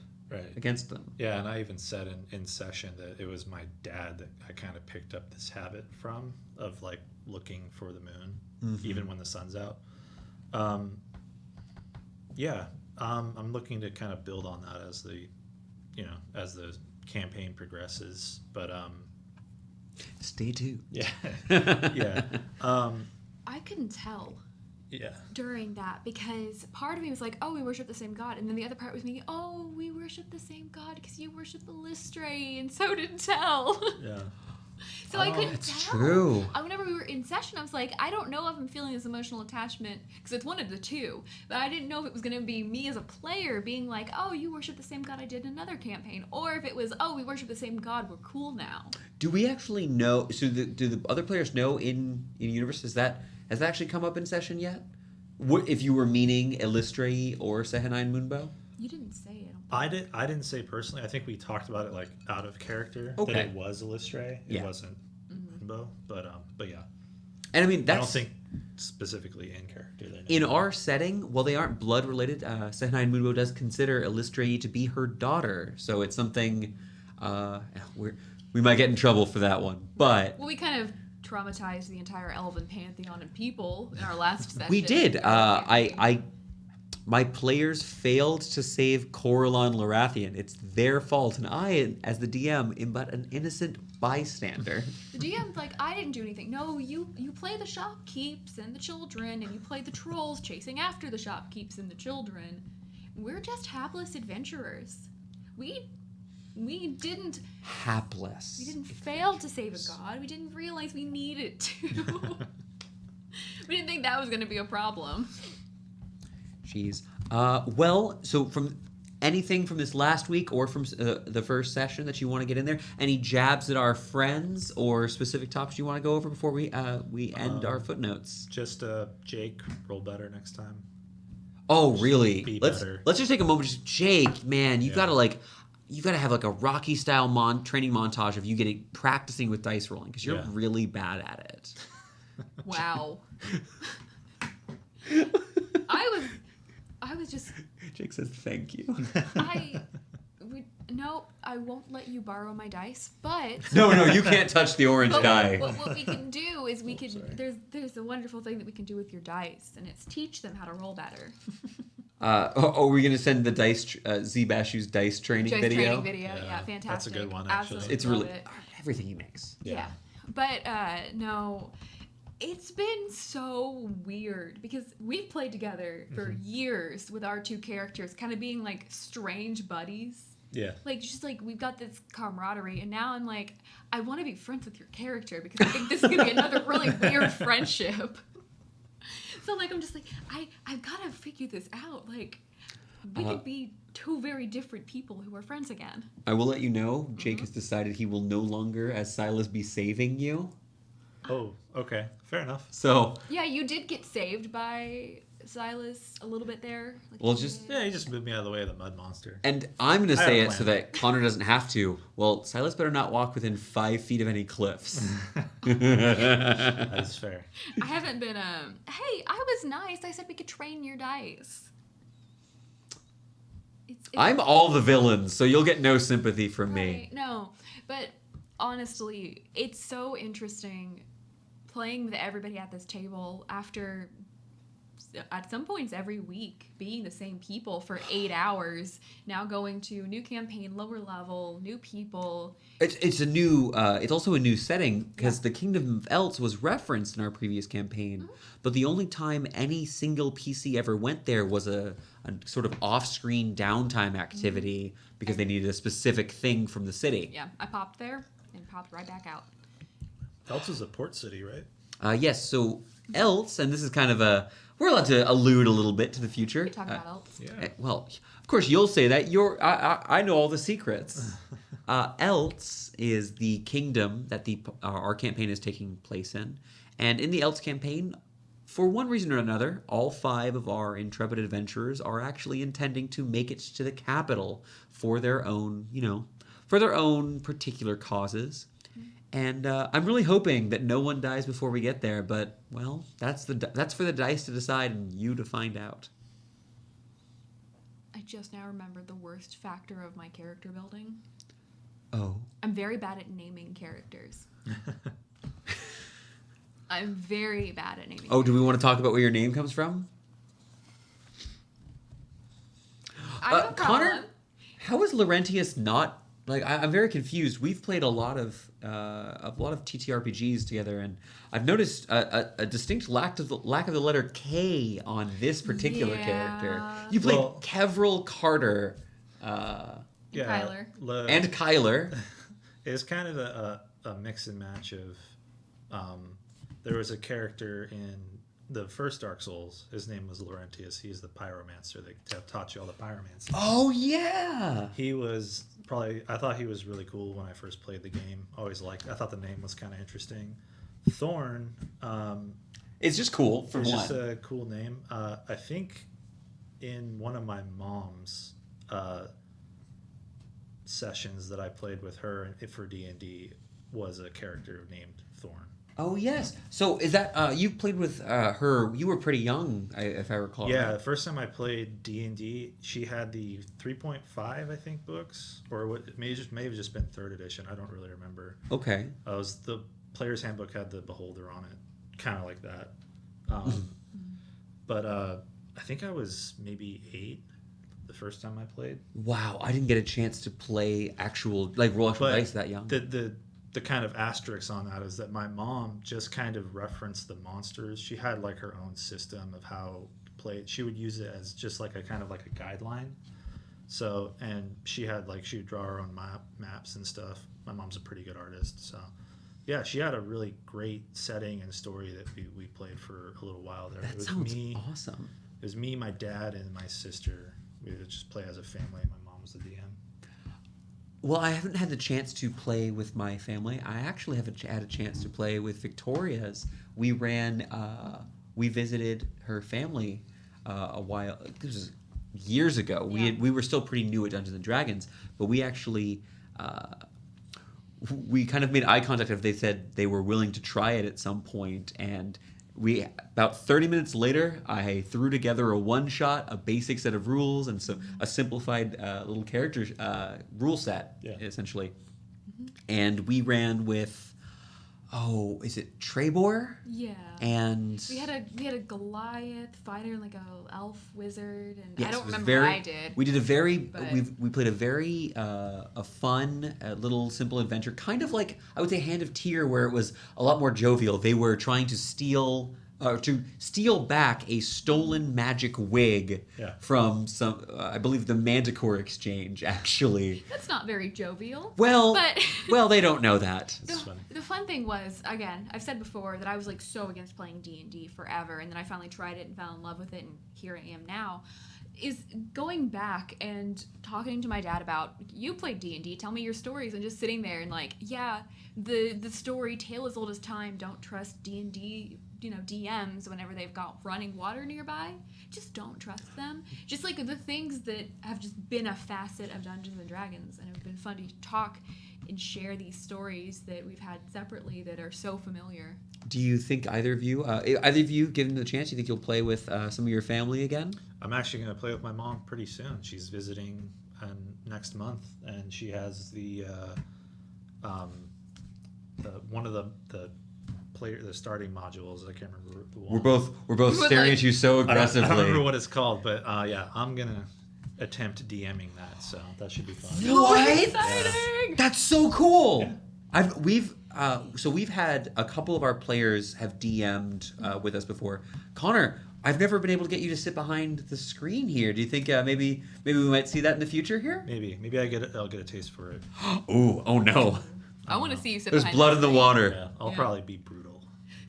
against them. Yeah, and I even said in session that it was my dad that I kind of picked up this habit from, of like looking for the moon, even when the sun's out. I'm looking to kind of build on that as the campaign progresses, but stay tuned. Yeah. Yeah. I couldn't tell Yeah. during that, because part of me was like, oh, we worship the same god, and then the other part was me, oh, we worship the same god because you worship Illustrae, and so did Tell. Yeah. So I couldn't That's tell. true. Whenever we were in session, I was like, I don't know if I'm feeling this emotional attachment, because it's one of the two, but I didn't know if it was going to be me as a player being like, oh, you worship the same god I did in another campaign, or if it was, oh, we worship the same god, we're cool now. Do we actually know? So do the other players know in universe? Has that actually come up in session yet? What if you were meaning Illustrae or Sehanine Moonbow? You didn't say it. I didn't say personally. I think we talked about it like out of character. Okay. That it was Illustrae. It Yeah. wasn't Moonbow. But yeah. And I mean, I that's don't think specifically in character. in our setting. While they aren't blood related, Sehanine Moonbow does consider Illustrae to be her daughter. So it's something we might get in trouble for that one. But Well, we kind of traumatized the entire elven pantheon of people in our last session. we did. My players failed to save Coralon Lorathian. It's their fault, and I, as the DM, am but an innocent bystander. The DM's like, I didn't do anything. No, you play the shopkeeps and the children, and you play the trolls chasing after the shopkeeps and the children. We're just hapless adventurers. We didn't Hapless. we didn't fail to save a god. We didn't realize we needed to. We didn't think that was going to be a problem. Jeez. Well, so from anything from this last week or from the first session that you want to get in there, any jabs at our friends or specific topics you want to go over before we end our footnotes? Just Jake, roll better next time. Oh, really? Be Let's better. just take a moment. Just Jake, man, you gotta have like a Rocky style training montage of you practicing with dice rolling, because you're really bad at it. Wow. I was just Jake says thank you. no, I won't let you borrow my dice, but No, you can't touch the orange die. what we can do is there's a wonderful thing that we can do with your dice, and it's teach them how to roll better. Are we gonna send the dice Z-Bashu's dice training Dice video? training video, yeah, fantastic. That's a good one, actually. Absolutely It's love really it. everything he makes. Yeah. But no, it's been so weird because we've played together for years with our two characters kind of being like strange buddies. Yeah. Like, just like we've got this camaraderie, and now I'm like, I want to be friends with your character because I think this is going to be another really weird friendship. So like, I'm just like, I've got to figure this out. Like, we could be two very different people who are friends again. I will let you know, Jake has decided he will no longer, as Silas, be saving you. Oh, okay. Fair enough. So, Yeah, you did get saved by Silas a little bit there. Like, Well, you just- did. Yeah, he just moved me out of the way of the mud monster. and I'm going to I say have it a so plan. that Konner doesn't have to. Well, Silas better not walk within 5 feet of any cliffs. That is fair. I haven't been, hey, I was nice. I said we could train your dice. It's I'm all the villains, so you'll get no sympathy from me. right. No, but honestly, it's so interesting playing with everybody at this table after, at some points every week, being the same people for 8 hours, now going to new campaign, lower level, new people. It's a new. It's also a new setting because the Kingdom of Elts was referenced in our previous campaign, but the only time any single PC ever went there was a sort of off-screen downtime activity because they needed a specific thing from the city. Yeah, I popped there and popped right back out. Elts is a port city, right? Yes, so else, and this is kind of we're allowed to allude a little bit to the future. We talk about elves. Yeah. Well, of course you'll say that. I know all the secrets. Elts is the kingdom that our campaign is taking place in, and in the Elts campaign, for one reason or another, all 5 of our intrepid adventurers are actually intending to make it to the capital for their own, for their own particular causes. And I'm really hoping that no one dies before we get there, but, well, that's for the dice to decide and you to find out. I just now remembered the worst factor of my character building. Oh. I'm very bad at naming characters. I'm very bad at naming. Oh, do we want to talk about where your name comes from? I have a problem. Konner, how is Laurentius not... I'm very confused. We've played a lot of TTRPGs together, and I've noticed a distinct lack of the letter K on this particular character. You played Kevril Carter, Kyler. and Kyler. It's kind of a mix and match of. There was a character in the first Dark Souls. His name was Laurentius. He's the pyromancer that taught you all the pyromancy. Oh yeah. He was I thought he was really cool when I first played the game. I thought the name was kind of interesting. Thorn. It's just cool for it's one. Just a cool name. I think in one of my mom's sessions that I played with her for D&D was a character named Thorn. Oh yes. So is that you played with her? You were pretty young, if I recall. Yeah, right? the first time I played D&D, she had the 3.5, I think, books, or what? It may have just been 3rd edition. I don't really remember. Okay. Was the player's handbook had the beholder on it, kind of like that. But I think I was maybe 8 the first time I played. Wow, I didn't get a chance to play roll actual dice that young. The kind of asterisk on that is that my mom just kind of referenced the monsters. She had her own system of how to play it. She would use it as just a kind of a guideline. So, and she had she would draw her own maps and stuff. My mom's a pretty good artist. So, yeah, she had a really great setting and story that we played for a little while there. That sounds awesome. It was me, my dad, and my sister. We would just play as a family. My mom was the DM. Well, I haven't had the chance to play with my family. I actually had a chance to play with Victoria's. We visited her family a while. This was years ago. Yeah. We were still pretty new at Dungeons and Dragons, but we actually we kind of made eye contact if they said they were willing to try it at some point, and about 30 minutes later, I threw together a one-shot, a basic set of rules, and a simplified little character rule set, essentially. Mm-hmm. And we ran with, is it Trebor? Yeah. And we had a Goliath fighter, like a elf wizard, and yes, I don't remember what I did. We did we played a very a fun little simple adventure, kind of like I would say Hand of Tyr, where it was a lot more jovial. They were trying to steal back a stolen magic wig from some I believe the Manticore Exchange, actually. That's not very jovial. Well, but they don't know that. The fun thing was, again, I've said before that I was so against playing D&D forever, and then I finally tried it and fell in love with it, and here I am now. Is going back and talking to my dad about, you played D&D, tell me your stories, and just sitting there and the story, tale as old as time, don't trust D&D DMs whenever they've got running water nearby. Just don't trust them. Just the things that have just been a facet of Dungeons and Dragons, and have been fun to talk and share these stories that we've had separately that are so familiar. Do you think either of you, given the chance, you think you'll play with some of your family again? I'm actually going to play with my mom pretty soon. She's visiting next month, and she has the one of the starting modules. I can't remember the one. We're both staring at you so aggressively. I don't remember what it's called, but I'm gonna attempt DMing that, so that should be fun. What? Exciting! Yeah. That's so cool. Yeah. We've had a couple of our players have DM'd with us before. Konner, I've never been able to get you to sit behind the screen here. Do you think maybe we might see that in the future here? Maybe I'll get a taste for it. Ooh, oh no. I want to see you sit There's behind blood the in the screen. water. Yeah, I'll probably be brutal.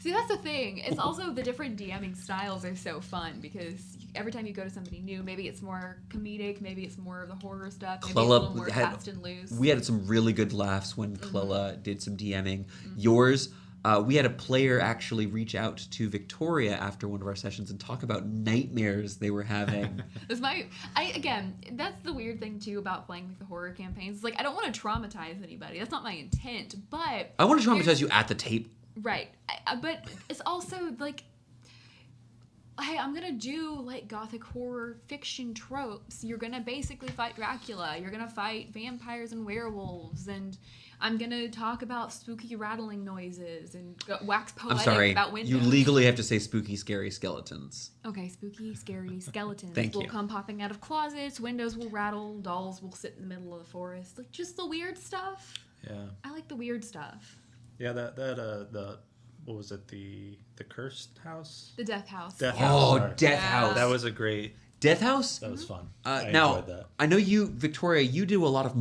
See, that's the thing. It's also the different DMing styles are so fun because every time you go to somebody new, maybe it's more comedic, maybe it's more of the horror stuff, maybe it's a little more fast and loose. We had some really good laughs when Clella did some DMing. Yours, we had a player actually reach out to Victoria after one of our sessions and talk about nightmares they were having. Again, that's the weird thing too about playing like the horror campaigns. It's like I don't want to traumatize anybody. That's not my intent. But I want to traumatize you at the table. Right. But it's also like, hey, I'm going to do like gothic horror fiction tropes. You're going to basically fight Dracula. You're going to fight vampires and werewolves. And I'm going to talk about spooky rattling noises and wax poetic about windows. You legally have to say spooky, scary skeletons. Okay, spooky, scary skeletons Thank will you. come popping out of closets. Windows will rattle. Dolls will sit in the middle of the forest. Like just the weird stuff. Yeah. I like the weird stuff. Yeah, the what was it, the cursed house? The Death House. Death House. Oh, Sorry. Death House. That was a great. Death House? That was fun. Now, enjoyed that. I know you, Victoria, you do a lot of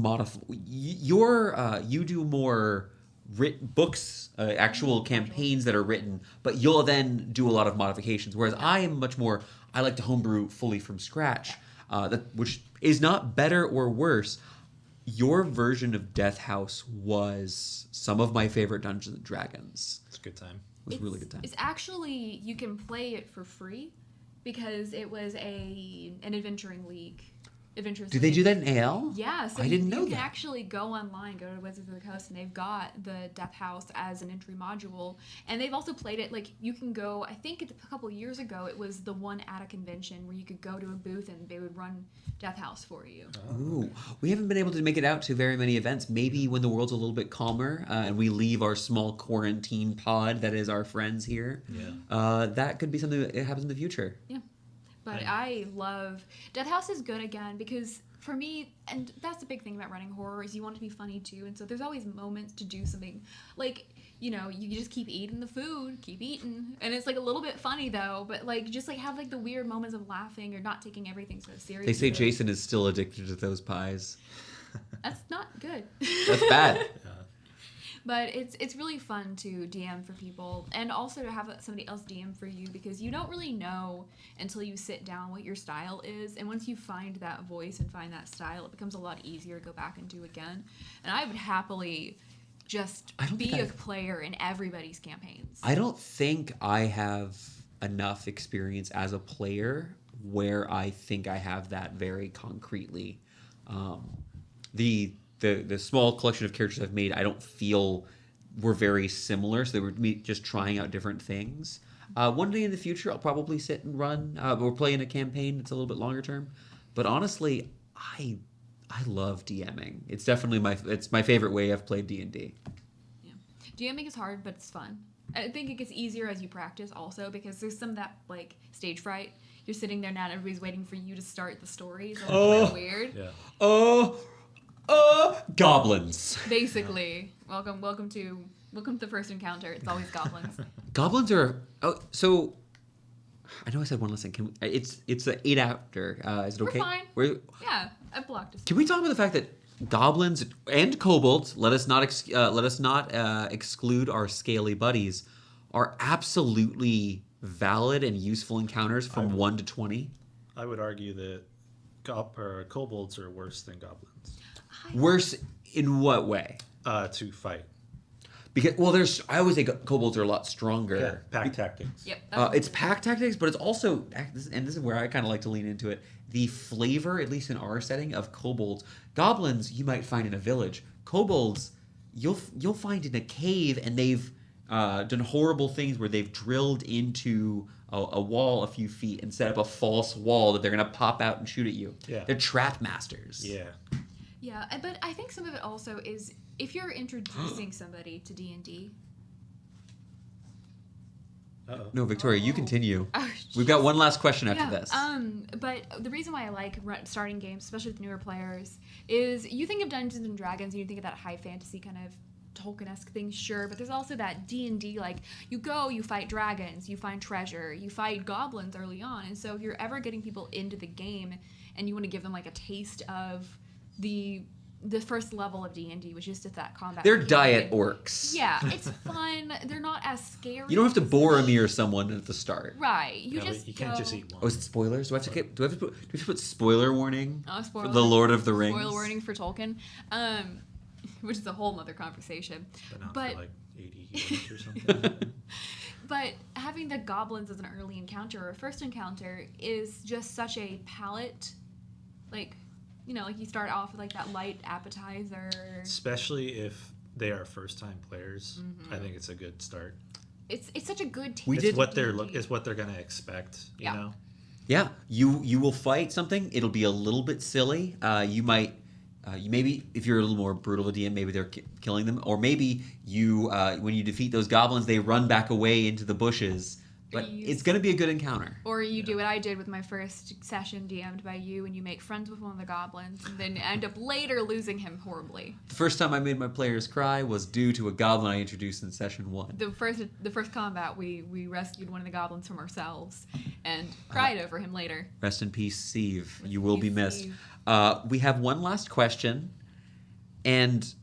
you do more books, actual campaigns that are written, but you'll then do a lot of modifications. Whereas I am much more, I like to homebrew fully from scratch, which is not better or worse. Your version of Death House was some of my favorite Dungeons and Dragons. It's a good time. It was a really good time. It's actually, you can play it for free because it was an adventuring league. Did they do that in AL? Yeah, so I didn't know you can that. actually go online, go to Wizards of the Coast, and they've got the Death House as an entry module. And they've also played it, like, you can go, I think a couple of years ago, it was the one at a convention where you could go to a booth and they would run Death House for you. Ooh, we haven't been able to make it out to very many events. Maybe when the world's a little bit calmer and we leave our small quarantine pod that is our friends here, that could be something that happens in the future. Yeah. But I love... Death House is good, again, because for me, and that's the big thing about running horror, is you want it to be funny, too. And so there's always moments to do something. Like, you know, you just keep eating the food, keep eating. And it's, like, a little bit funny, though. But, like, just, like, have, like, the weird moments of laughing or not taking everything so seriously. They say Jason is still addicted to those pies. That's not good. That's bad. But it's really fun to DM for people and also to have somebody else DM for you because you don't really know until you sit down what your style is. And once you find that voice and find that style, it becomes a lot easier to go back and do again. And I would happily just be a player in everybody's campaigns. I don't think I have enough experience as a player where I think I have that very concretely. The small collection of characters I've made, I don't feel were very similar, so they were me just trying out different things. One day in the future, I'll probably sit and run or play in a campaign that's a little bit longer term. But honestly, I love DMing. It's definitely my favorite way I've played D&D. Yeah, DMing is hard, but it's fun. I think it gets easier as you practice also because there's some of that like stage fright. You're sitting there now and everybody's waiting for you to start the story. It's really weird. Yeah. Goblins. Basically, welcome to the first encounter. It's always goblins. Goblins are so. I know I said one last thing. It's an 8 after. Is it okay? We're fine. Yeah, I blocked it. Can we talk about the fact that goblins and kobolds, let us not exclude our scaly buddies, are absolutely valid and useful encounters from 1 to 20? I would argue that kobolds are worse than goblins. Worse in what way? To fight. Because I always say kobolds are a lot stronger. Yeah, pack tactics. Yep. It's pack tactics, but it's also, and this is where I kind of like to lean into it, the flavor, at least in our setting, of kobolds. Goblins you might find in a village. Kobolds you'll find in a cave, and they've done horrible things where they've drilled into a wall a few feet and set up a false wall that they're going to pop out and shoot at you. Yeah. They're trap masters. Yeah. Yeah, but I think some of it also is if you're introducing somebody to D&D. Uh-oh. No, Victoria, you continue. Oh, We've got one last question after this. But the reason why I like starting games, especially with newer players, is you think of Dungeons and Dragons and you think of that high fantasy kind of Tolkien-esque thing, sure, but there's also that D&D, like, you go, you fight dragons, you find treasure, you fight goblins early on, and so if you're ever getting people into the game and you want to give them, like, a taste of the the first level of D&D was just at that combat. They're mechanic. diet orcs. Yeah, it's fun. They're not as scary. You don't have to as- Boromir someone at the start. Right. You Yeah, just but you can't just eat one. Oh, is it spoilers? Do I have to put spoiler warning Oh, for spoiler. the Lord of the Rings? Spoiler warning for Tolkien, which is a whole other conversation. But not But- for like 80 years or something. But having the goblins as an early encounter or first encounter is just such a palate, like, like you start off with like that light appetizer. Especially if they are first-time players, I think it's a good start. It's such a good team. We It's did- what they're gonna expect. You Yeah. know. Yeah, you will fight something. It'll be a little bit silly. You might, you maybe if you're a little more brutal to DM, maybe they're killing them, or maybe you when you defeat those goblins, they run back away into the bushes. But it's going to be a good encounter. Or you do what I did with my first session DM'd by you, and you make friends with one of the goblins, and then end up later losing him horribly. The first time I made my players cry was due to a goblin I introduced in session 1. The first combat, we rescued one of the goblins from ourselves, and cried over him later. Rest in peace, Steve. Rest You in will be peace, missed. Steve. We have one last question, and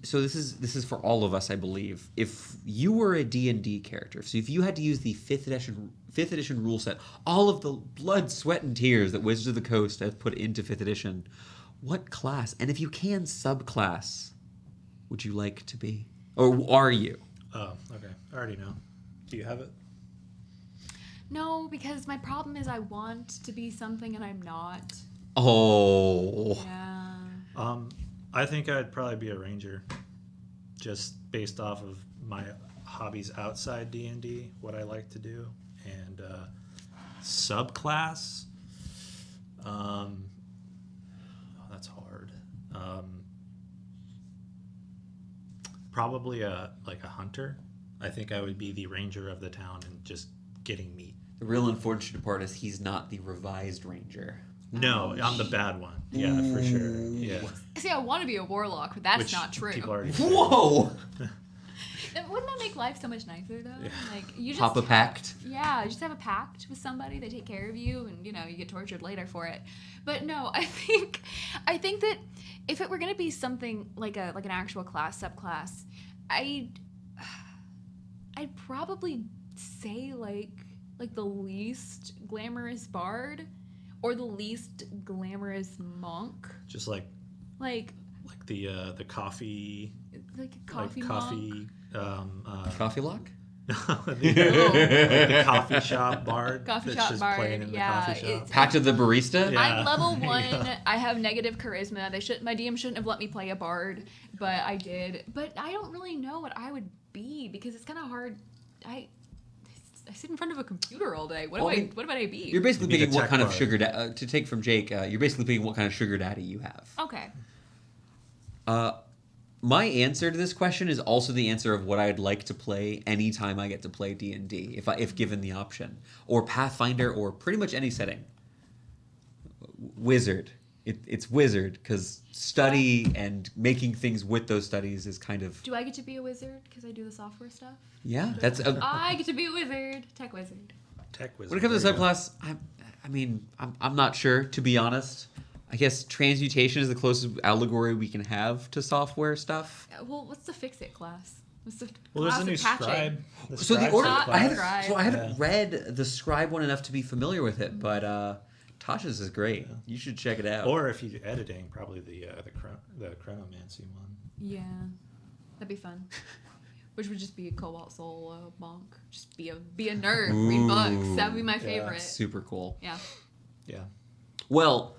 so this is for all of us, I believe. If you were a D&D character, so if you had to use the 5th edition rule set, all of the blood, sweat, and tears that Wizards of the Coast have put into 5th edition, what class, and if you can, subclass, would you like to be, or are you? Oh, okay. I already know. Do you have it? No, because my problem is I want to be something and I'm not. Oh. Yeah. I think I'd probably be a ranger, just based off of my hobbies outside D&D, what I like to do, and subclass. Oh, that's hard. Probably a hunter. I think I would be the ranger of the town and just getting meat. The real unfortunate part is he's not the revised ranger. No, I'm the bad one. Yeah, for sure. Yeah. See, I want to be a warlock, but that's Which not true. People already say. Whoa! Wouldn't that make life so much nicer, though? Yeah. Like you just Papa pact. Yeah, you just have a pact with somebody. They take care of you, and you get tortured later for it. But no, I think that if it were gonna be something like an actual class, subclass, I'd probably say like the least glamorous bard or the least glamorous monk. Just like the coffee. Like a coffee like coffee. Coffee lock? the coffee shop bard. Coffee that's shop just bard, playing in the yeah, coffee shop. it's- Pact of the barista? Yeah. I'm level 1. Yeah. I have negative charisma. My DM shouldn't have let me play a bard, but I did. But I don't really know what I would be because it's kind of hard. I sit in front of a computer all day. What would I be? You're basically You'd be the picking what tech kind of bard. sugar daddy, to take from Jake, you're basically picking what kind of sugar daddy you have. Okay. My answer to this question is also the answer of what I'd like to play anytime I get to play D&D, if given the option. Or Pathfinder, or pretty much any setting. Wizard. It's wizard, because study and making things with those studies is kind of... Do I get to be a wizard because I do the software stuff? Yeah, that's... I get to be a wizard. Tech wizard. Tech wizard. When it comes to There you go. subclass, I'm not sure, to be honest. I guess transmutation is the closest allegory we can have to software stuff. Well, what's the fix-it class? What's the Well, there's class a new of patching? scribe. So the scribe's order, a Not I class. haven't Yeah. read the scribe one enough to be familiar with it, but Tasha's is great. You should check it out. Or if you're editing, probably the chronomancy one. Yeah, that'd be fun. Which would just be a cobalt soul monk. Just be a nerd, read books. That would be my favorite. Super cool. Yeah. Yeah. Well,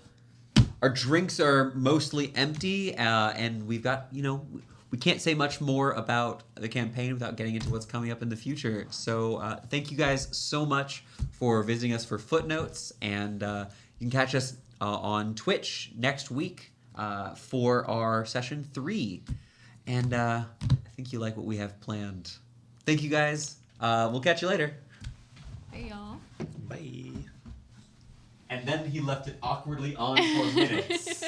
our drinks are mostly empty, and we've got, we can't say much more about the campaign without getting into what's coming up in the future. So thank you guys so much for visiting us for Footnotes, and you can catch us on Twitch next week for our session 3. And I think you like what we have planned. Thank you guys. We'll catch you later. Hey, y'all. Bye. And then he left it awkwardly on for minutes.